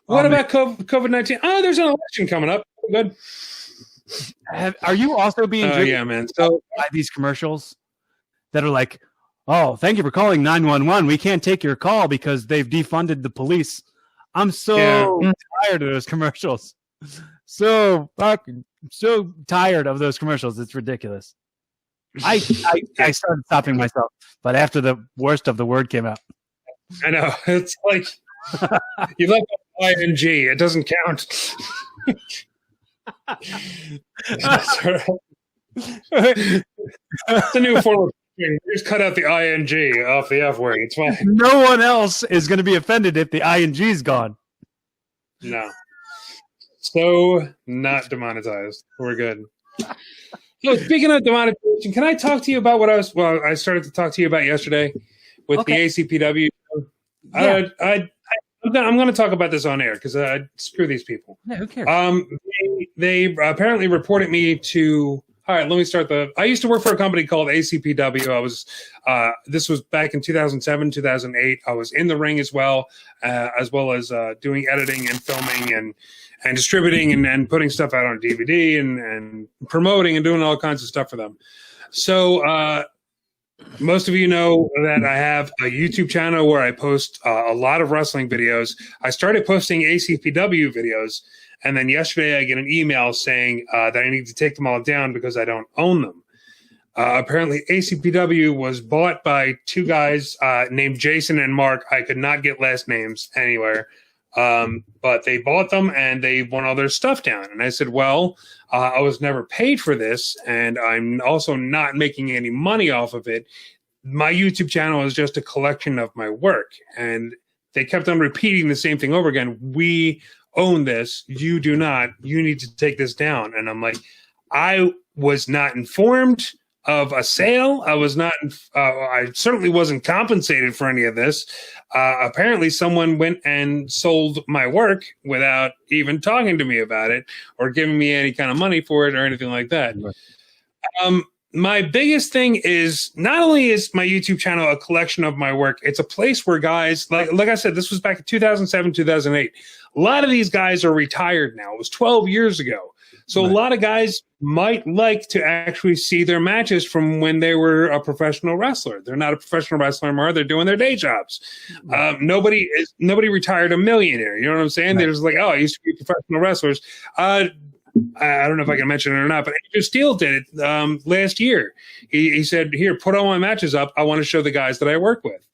What about COVID-19? Oh, there's an election coming up. Good. Are you also being yeah, man. So by these commercials that are like, oh, thank you for calling 911. We can't take your call because they've defunded the police. I'm so tired of those commercials. So tired of those commercials. It's ridiculous. I started stopping myself, but after the worst of the word came out. I know. It's like you left the ing. It doesn't count. It's a new form of you just cut out the ing off the F word. It's fine. No one else is going to be offended if the ing's gone. No. So not demonetized. We're good. So speaking of demonetization, can I talk to you about what I started to talk to you about yesterday with the ACPW? Yeah. I'm going to talk about this on air because screw these people. Yeah, who cares? They apparently reported me to. All right, let me start I used to work for a company called ACPW. I was. This was back in 2007, 2008. I was in the ring as well as doing editing and filming and distributing and putting stuff out on DVD and promoting and doing all kinds of stuff for them. So. Most of you know that I have a YouTube channel where I post a lot of wrestling videos. I started posting ACPW videos, and then yesterday I get an email saying that I need to take them all down because I don't own them. Apparently, ACPW was bought by two guys named Jason and Mark. I could not get last names anywhere, but they bought them and they want all their stuff down. And I said, well, I was never paid for this, and I'm also not making any money off of it. my YouTube channel is just a collection of my work. And they kept on repeating the same thing over again. We own this. You do not. You need to take this down. And I'm like, I was not informed of a sale. I was not. I certainly wasn't compensated for any of this. Apparently, someone went and sold my work without even talking to me about it or giving me any kind of money for it or anything like that. Right. My biggest thing is not only is my YouTube channel a collection of my work, it's a place where guys, like I said, this was back in 2007, 2008. A lot of these guys are retired now. It was 12 years ago. So right. A lot of guys might like to actually see their matches from when they were a professional wrestler. They're not a professional wrestler anymore. They're doing their day jobs. Right. Nobody retired a millionaire. You know what I'm saying? Right. They're just like, oh, I used to be professional wrestlers. I don't know if I can mention it or not, but Andrew Steele did it last year. He said, here, put all my matches up. I want to show the guys that I work with.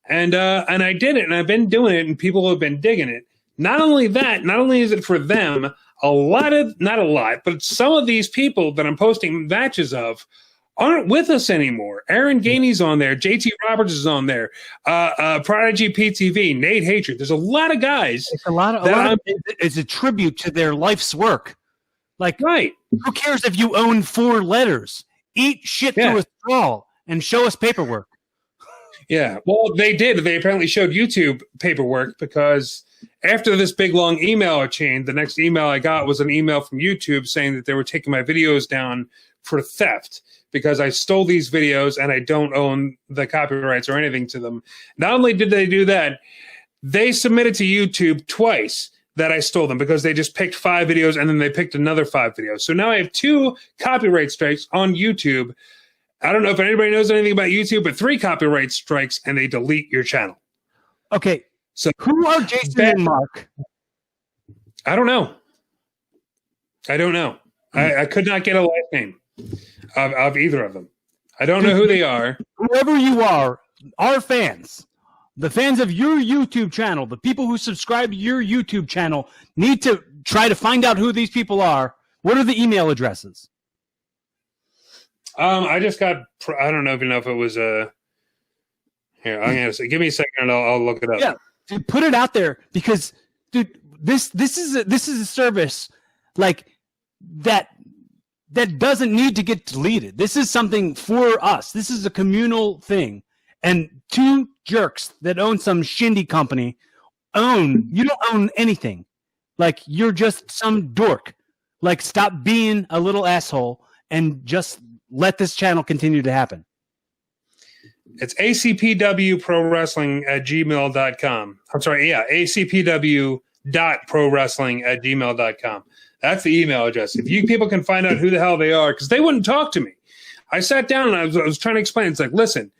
And I did it, and I've been doing it, and people have been digging it. Not only that, not only is it for them, not a lot, but some of these people that I'm posting matches of aren't with us anymore. Aaron Gainey's on there. JT Roberts is on there. Prodigy PTV, Nate Hatred. There's a lot of guys. It's a tribute to their life's work. Like, right. Who cares if you own 4 letters? Eat shit through a straw and show us paperwork. Yeah. Well, they did. They apparently showed YouTube paperwork because after this big, long email chain, the next email I got was an email from YouTube saying that they were taking my videos down for theft because I stole these videos and I don't own the copyrights or anything to them. Not only did they do that, they submitted to YouTube twice that I stole them because they just picked 5 videos and then they picked another 5 videos. So now I have 2 copyright strikes on YouTube. I don't know if anybody knows anything about YouTube, but 3 copyright strikes and they delete your channel. Okay. So who are Jason and Mark? I don't know. I could not get a last name of either of them. I don't know who they are. Whoever you are, our fans, the fans of your YouTube channel, the people who subscribe to your YouTube channel need to try to find out who these people are. What are the email addresses? I just got, I don't even know if it was here, I'm going to say, give me a second and I'll look it up. Yeah, dude, put it out there because, dude, this is a service like that doesn't need to get deleted. This is something for us. This is a communal thing. And 2 jerks that own some shindy company you don't own anything. Like, you're just some dork. Like, stop being a little asshole and just let this channel continue to happen. It's acpwprowrestling@gmail.com. I'm sorry, yeah, acpw.prowrestling@gmail.com. That's the email address. If you people can find out who the hell they are, because they wouldn't talk to me. I sat down and I was trying to explain. It's like, listen,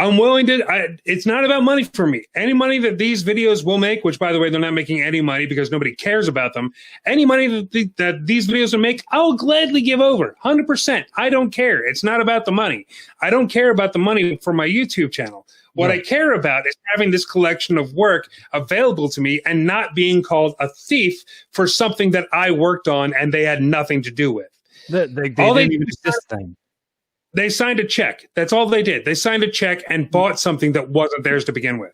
I'm willing to, it's not about money for me. Any money that these videos will make, which, by the way, they're not making any money because nobody cares about them. Any money that these videos will make, I'll gladly give over. 100%. I don't care. It's not about the money. I don't care about the money for my YouTube channel. What I care about is having this collection of work available to me and not being called a thief for something that I worked on and they had nothing to do with. They didn't even exist then. They signed a check. That's all they did. They signed a check and bought something that wasn't theirs to begin with.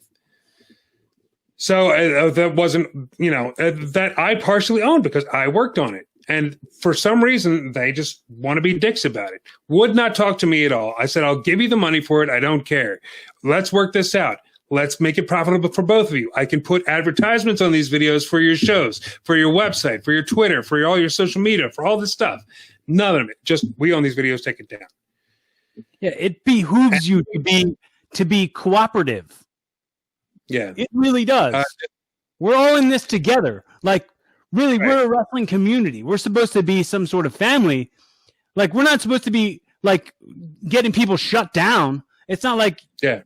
So that wasn't, that I partially owned because I worked on it. And for some reason, they just want to be dicks about it. Would not talk to me at all. I said, I'll give you the money for it. I don't care. Let's work this out. Let's make it profitable for both of you. I can put advertisements on these videos for your shows, for your website, for your Twitter, for all your social media, for all this stuff. None of it. Just we own these videos. Take it down. Yeah, it behooves you to be cooperative. Yeah, it really does. We're all in this together. Like, really, right. We're a wrestling community. We're supposed to be some sort of family. Like, we're not supposed to be like getting people shut down. It's not like It's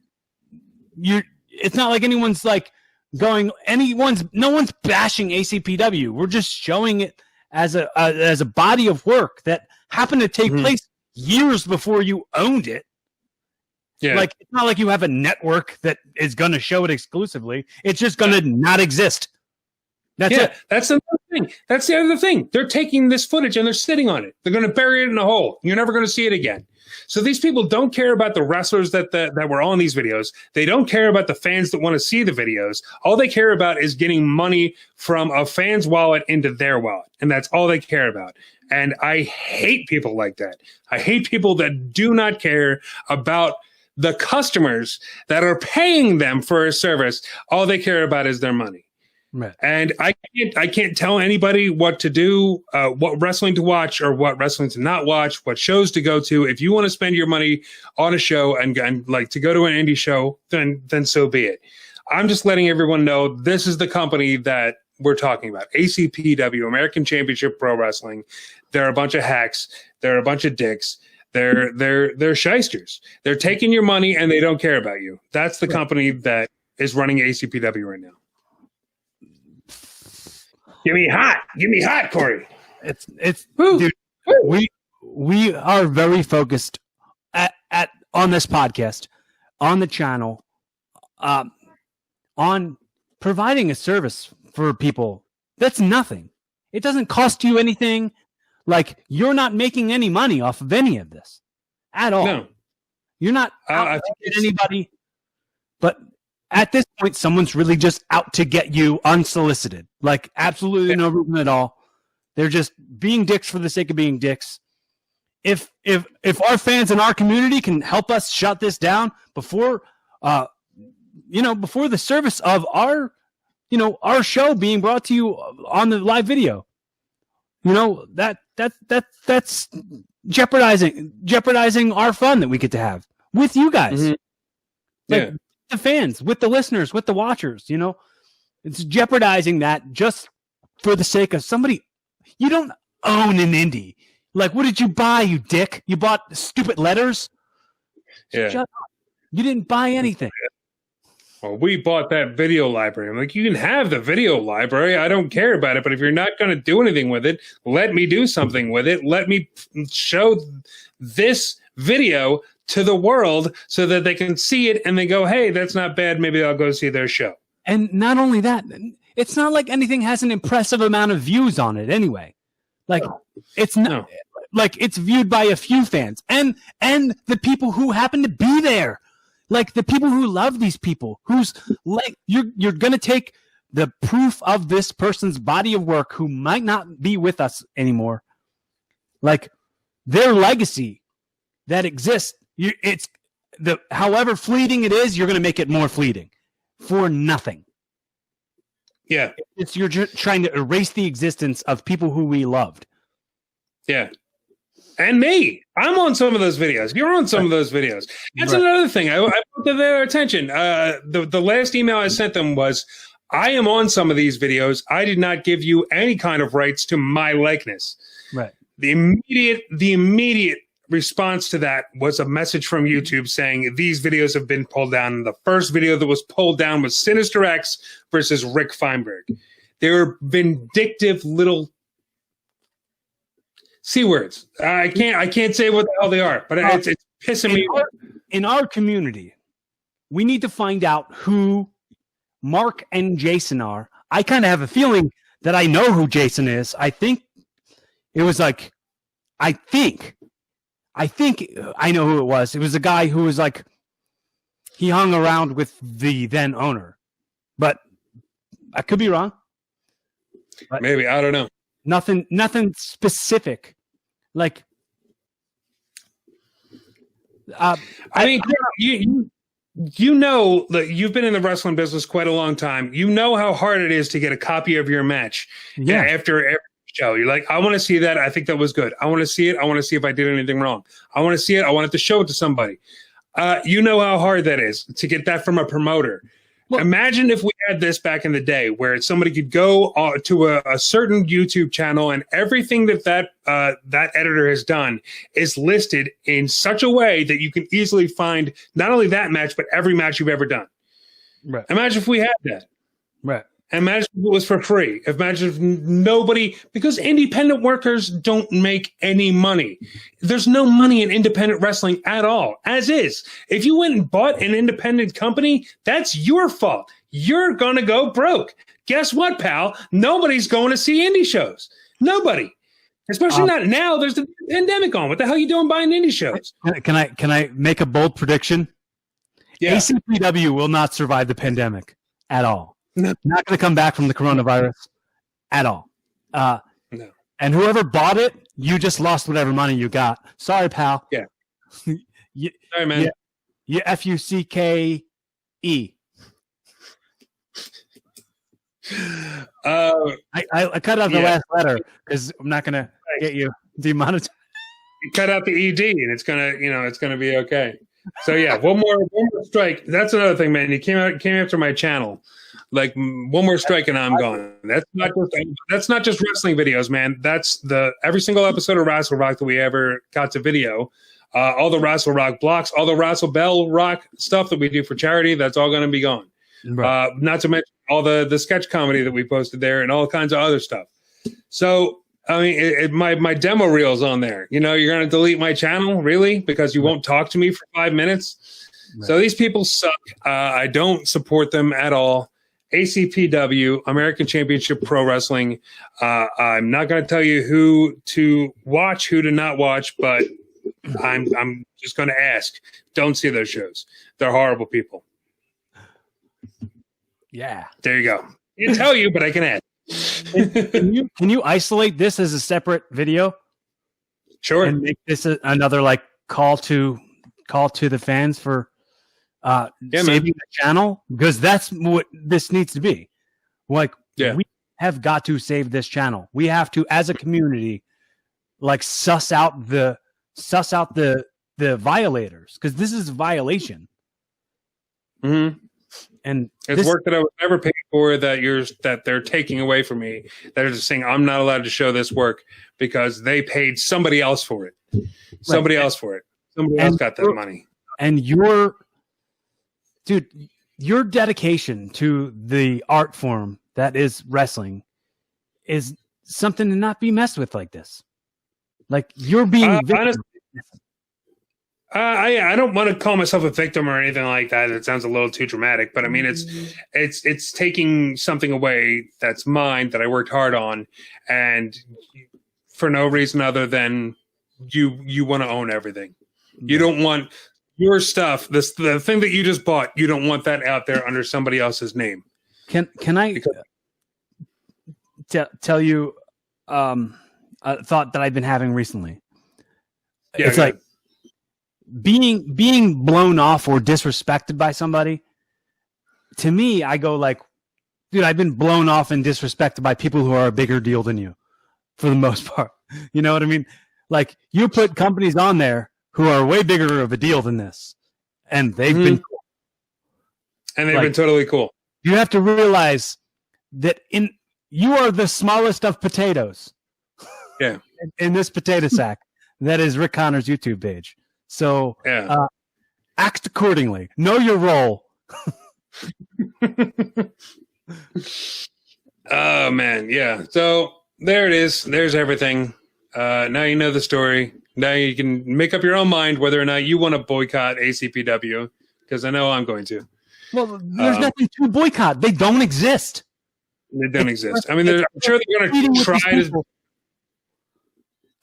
not like anyone's like no one's bashing ACPW. We're just showing it as a body of work that happened to take place years before you owned it. Yeah. Like, it's not like you have a network that is going to show it exclusively. It's just going to not exist. That's it. That's another thing. That's the other thing. They're taking this footage and they're sitting on it. They're going to bury it in a hole. You're never going to see it again. So these people don't care about the wrestlers that were on these videos. They don't care about the fans that want to see the videos. All they care about is getting money from a fan's wallet into their wallet. And that's all they care about. And I hate people like that. I hate people that do not care about the customers that are paying them for a service. All they care about is their money. Right. And I can't tell anybody what to do, what wrestling to watch or what wrestling to not watch, what shows to go to. If you want to spend your money on a show and like to go to an indie show, then so be it. I'm just letting everyone know this is the company that we're talking about. ACPW, American Championship Pro Wrestling. They're a bunch of hacks. They're a bunch of dicks. They're shysters. They're taking your money and they don't care about you. That's the company that is running ACPW right now. Give me hot, Corey. It's dude. We are very focused at on this podcast, on the channel, on providing a service for people. That's nothing. It doesn't cost you anything. Like, you're not making any money off of any of this at all. No. You're not out to get anybody. But at this point, someone's really just out to get you unsolicited. Like, absolutely no reason at all. They're just being dicks for the sake of being dicks. If our fans in our community can help us shut this down before the service of our show being brought to you on the live video, that's jeopardizing our fun that we get to have with you guys. Mm-hmm. Like, the fans, with the listeners, with the watchers, it's jeopardizing that just for the sake of somebody. You don't own an indie. Like, what did you buy, you dick? You bought stupid letters? Yeah. Shut up. You didn't buy anything. Well, we bought that video library. I'm like, you can have the video library. I don't care about it. But if you're not going to do anything with it, let me do something with it. Let me show this video to the world so that they can see it and they go, hey, that's not bad. Maybe I'll go see their show. And not only that, it's not like anything has an impressive amount of views on it anyway. Like, it's not like it's viewed by a few fans and the people who happen to be there. Like, the people who love these people, who's like, you're going to take the proof of this person's body of work who might not be with us anymore. Like, their legacy that exists. However fleeting it is, you're going to make it more fleeting for nothing. Yeah. You're trying to erase the existence of people who we loved. Yeah. And me. I'm on some of those videos. You're on some of those videos. That's another thing. I put to their attention. The last email I sent them was, I am on some of these videos. I did not give you any kind of rights to my likeness. Right. The immediate response to that was a message from YouTube saying these videos have been pulled down. And the first video that was pulled down was Sinister X versus Rick Feinberg. They were vindictive little C words. I can't say what the hell they are, but it's pissing me off. In our community, we need to find out who Mark and Jason are. I kind of have a feeling that I know who Jason is. I think it was like, I think I know who it was. It was a guy who was like, he hung around with the then owner, but I could be wrong. But maybe, I don't know. Nothing specific. Like, I mean, you know that you've been in the wrestling business quite a long time. You know how hard it is to get a copy of your match after every show. You're like, I want to see that. I think that was good. I want to see it. I want to see if I did anything wrong. I want to see it. I want to show it to somebody. You know how hard that is to get that from a promoter. Well, imagine if we had this back in the day where somebody could go to a certain YouTube channel and everything that editor has done is listed in such a way that you can easily find not only that match, but every match you've ever done. Right. Imagine if we had that. Right. Imagine if it was for free. Imagine if nobody, because independent workers don't make any money. There's no money in independent wrestling at all, as is. If you went and bought an independent company, that's your fault. You're going to go broke. Guess what, pal? Nobody's going to see indie shows. Nobody. Especially not now. There's the pandemic on. What the hell are you doing buying indie shows? Can I make a bold prediction? Yeah. ACPW will not survive the pandemic at all. No. Not going to come back from the coronavirus at all. No. And whoever bought it, you just lost whatever money you got. Sorry, pal. Yeah. Sorry, man. You FUCKE. I cut out the last letter because I'm not gonna get you demonetized. You cut out the ED and it's gonna be okay. So yeah, one more strike. That's another thing, man. You came after my channel. Like one more strike and I'm gone. That's not just wrestling videos, man. That's every single episode of Wrestle Rock that we ever got to video. All the Wrestle Rock blocks, all the Wrestle Bell Rock stuff that we do for charity. That's all going to be gone. Right. Not to mention all the sketch comedy that we posted there and all kinds of other stuff. So, I mean, my demo reel's on there. You're going to delete my channel, really? Because you won't talk to me for 5 minutes? Right. So these people suck. I don't support them at all. ACPW, American Championship Pro Wrestling. I'm not going to tell you who to watch, who to not watch, but I'm just going to ask. Don't see those shows. They're horrible people. Yeah. There you go. I can't tell you, but I can add. Can you isolate this as a separate video? Sure. And make this another like call to the fans for saving the channel? Because that's what this needs to be. Like we have got to save this channel. We have to, as a community, like suss out the violators, because this is a violation. Mm-hmm. And it's work that I was never paid for that they're taking away from me. That are just saying I'm not allowed to show this work because they paid somebody else for it. Somebody else got that money. And your dedication to the art form that is wrestling is something to not be messed with like this. Like you're being honestly, I don't want to call myself a victim or anything like that. It sounds a little too dramatic, but I mean, it's taking something away that's mine that I worked hard on, and for no reason other than you want to own everything. You don't want your stuff. The thing that you just bought. You don't want that out there under somebody else's name. Can I tell you a thought that I've been having recently? Yeah, it's like being blown off or disrespected by somebody. To me, I go like, dude, I've been blown off and disrespected by people who are a bigger deal than you, for the most part. You know what I mean? Like you put companies on there who are way bigger of a deal than this, and they've been cool. And they've been totally cool. You have to realize that you are the smallest of potatoes. Yeah. In this potato sack that is Rick Connor's YouTube page. So act accordingly. Know your role. Oh man, yeah. So there it is. There's everything. Now you know the story. Now you can make up your own mind whether or not you want to boycott ACPW, because I know I'm going to. Well, there's nothing to boycott. They don't exist. They don't exist. I mean, I'm sure they're going to try to.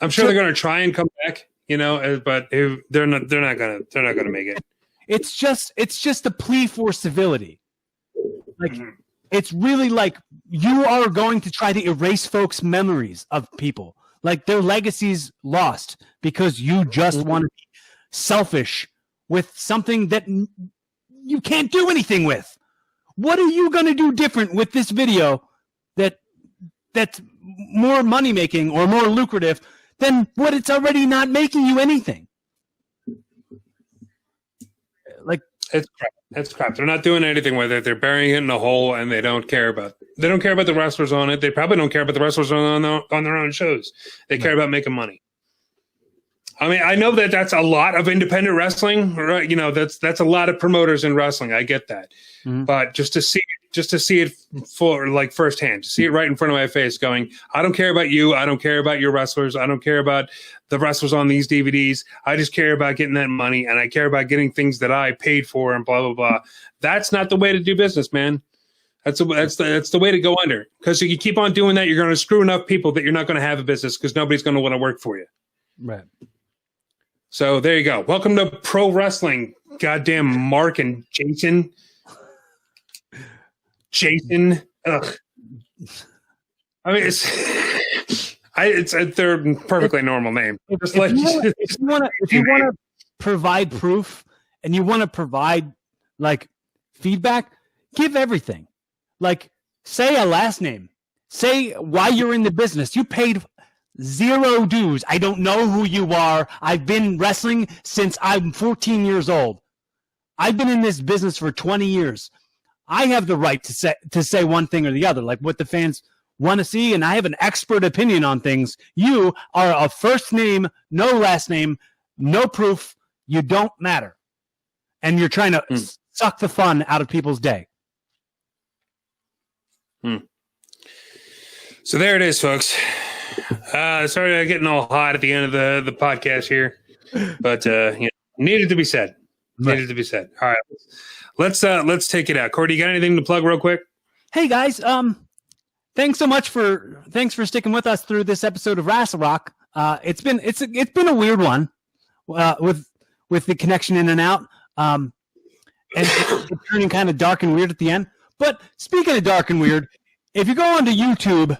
I'm sure they're going to try and come back. But they're not going to make it. It's just a plea for civility. Like it's really like you are going to try to erase folks' memories of people. Like their legacy's lost because you just want to be selfish with something that you can't do anything with. What are you going to do different with this video that's more money making or more lucrative than what it's already not making you anything? Like it's crap. It's crap. They're not doing anything with it. They're burying it in a hole, and they don't care about the wrestlers on it. They probably don't care about the wrestlers on their own shows. They care about making money. I mean, I know that that's a lot of independent wrestling, right? That's a lot of promoters in wrestling. I get that, but just to see it for like firsthand, to see it right in front of my face, going, I don't care about you. I don't care about your wrestlers. I don't care about the wrestlers on these DVDs. I just care about getting that money, and I care about getting things that I paid for, and blah blah blah. That's not the way to do business, man. That's the way to go under. Because if you keep on doing that, you're going to screw enough people that you're not going to have a business because nobody's going to want to work for you. Right. So there you go. Welcome to pro wrestling. Goddamn Mark and Jason. Jason. Ugh. I mean, it's their perfectly normal name. If you want to provide proof and you want to provide like feedback, give everything. Like, say a last name. Say why you're in the business. You paid zero dues. I don't know who you are. I've been wrestling since I'm 14 years old. I've been in this business for 20 years. I have the right to say one thing or the other, like what the fans want to see, and I have an expert opinion on things. You are a first name, no last name, no proof. You don't matter. And you're trying to suck the fun out of people's day. So there it is, folks. Sorry I'm getting all hot at the end of the podcast here, but needed to be said. Needed to be said. All right, let's take it out. Cordy, you got anything to plug real quick? Hey guys, thanks for sticking with us through this episode of Wrestle Rock. It's been a weird one with the connection in and out, and it's turning kind of dark and weird at the end. But speaking of dark and weird, if you go onto YouTube,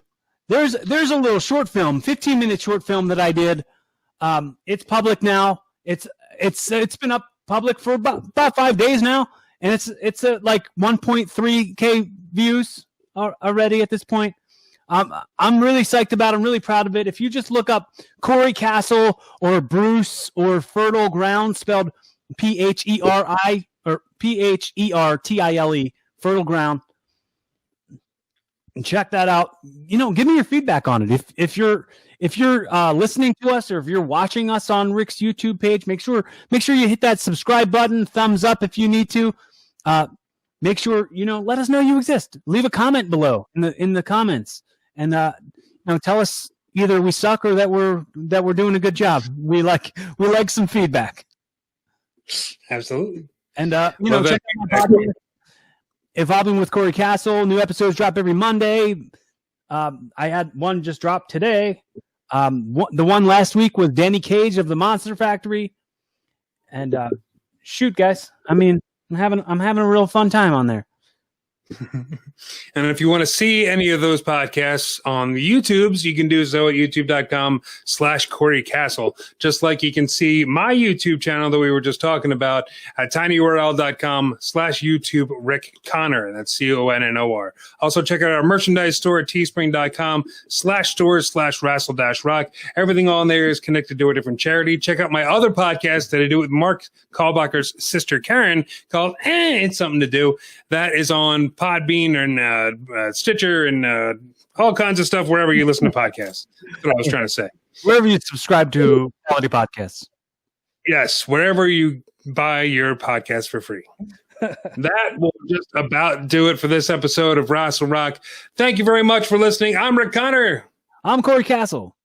there's a little short film, 15-minute short film that I did. It's public now. It's been up public for about 5 days now, and it's like 1.3K views already at this point. I'm really psyched about it. I'm really proud of it. If you just look up Cory Castle or Bruce or Fertile Ground, spelled P-H-E-R-I or P-H-E-R-T-I-L-E, Fertile Ground, and check that out. Give me your feedback on it. If you're listening to us or if you're watching us on Rick's YouTube page, make sure you hit that subscribe button, thumbs up if you need to. Make sure let us know you exist. Leave a comment below in the comments, and tell us either we suck or that we're doing a good job. We like some feedback. Absolutely. And check out my podcast. Evolving with Cory Castle. New episodes drop every Monday. I had one just dropped today. The one last week was Danny Cage of the Monster Factory. And shoot, guys, I mean, I'm having a real fun time on there. And if you want to see any of those podcasts on the YouTubes, you can do so at youtube.com/Cory Castle. Just like you can see my YouTube channel that we were just talking about at tinyurl.com/YouTube Rick Connor. That's CONNOR. Also check out our merchandise store at teespring.com/stores/wrestle-rock. Everything on there is connected to a different charity. Check out my other podcast that I do with Mark Kalbacher's sister Karen called It's Something to Do. That is on Podbean and Stitcher and all kinds of stuff wherever you listen to podcasts. That's what I was trying to say. Wherever you subscribe to quality podcasts. Yes, wherever you buy your podcast for free. That will just about do it for this episode of Wrestle Rock. Thank you very much for listening. I'm Rick Connor. I'm Cory Castle.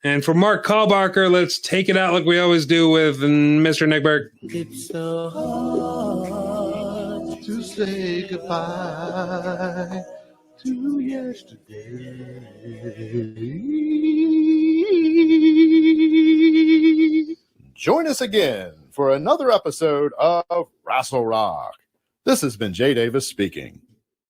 And for Mark Kalbacher, let's take it out like we always do with Mr. Nickberg. It's so hard to say goodbye to yesterday. Join us again for another episode of Wrestle Rock. This has been Jay Davis speaking.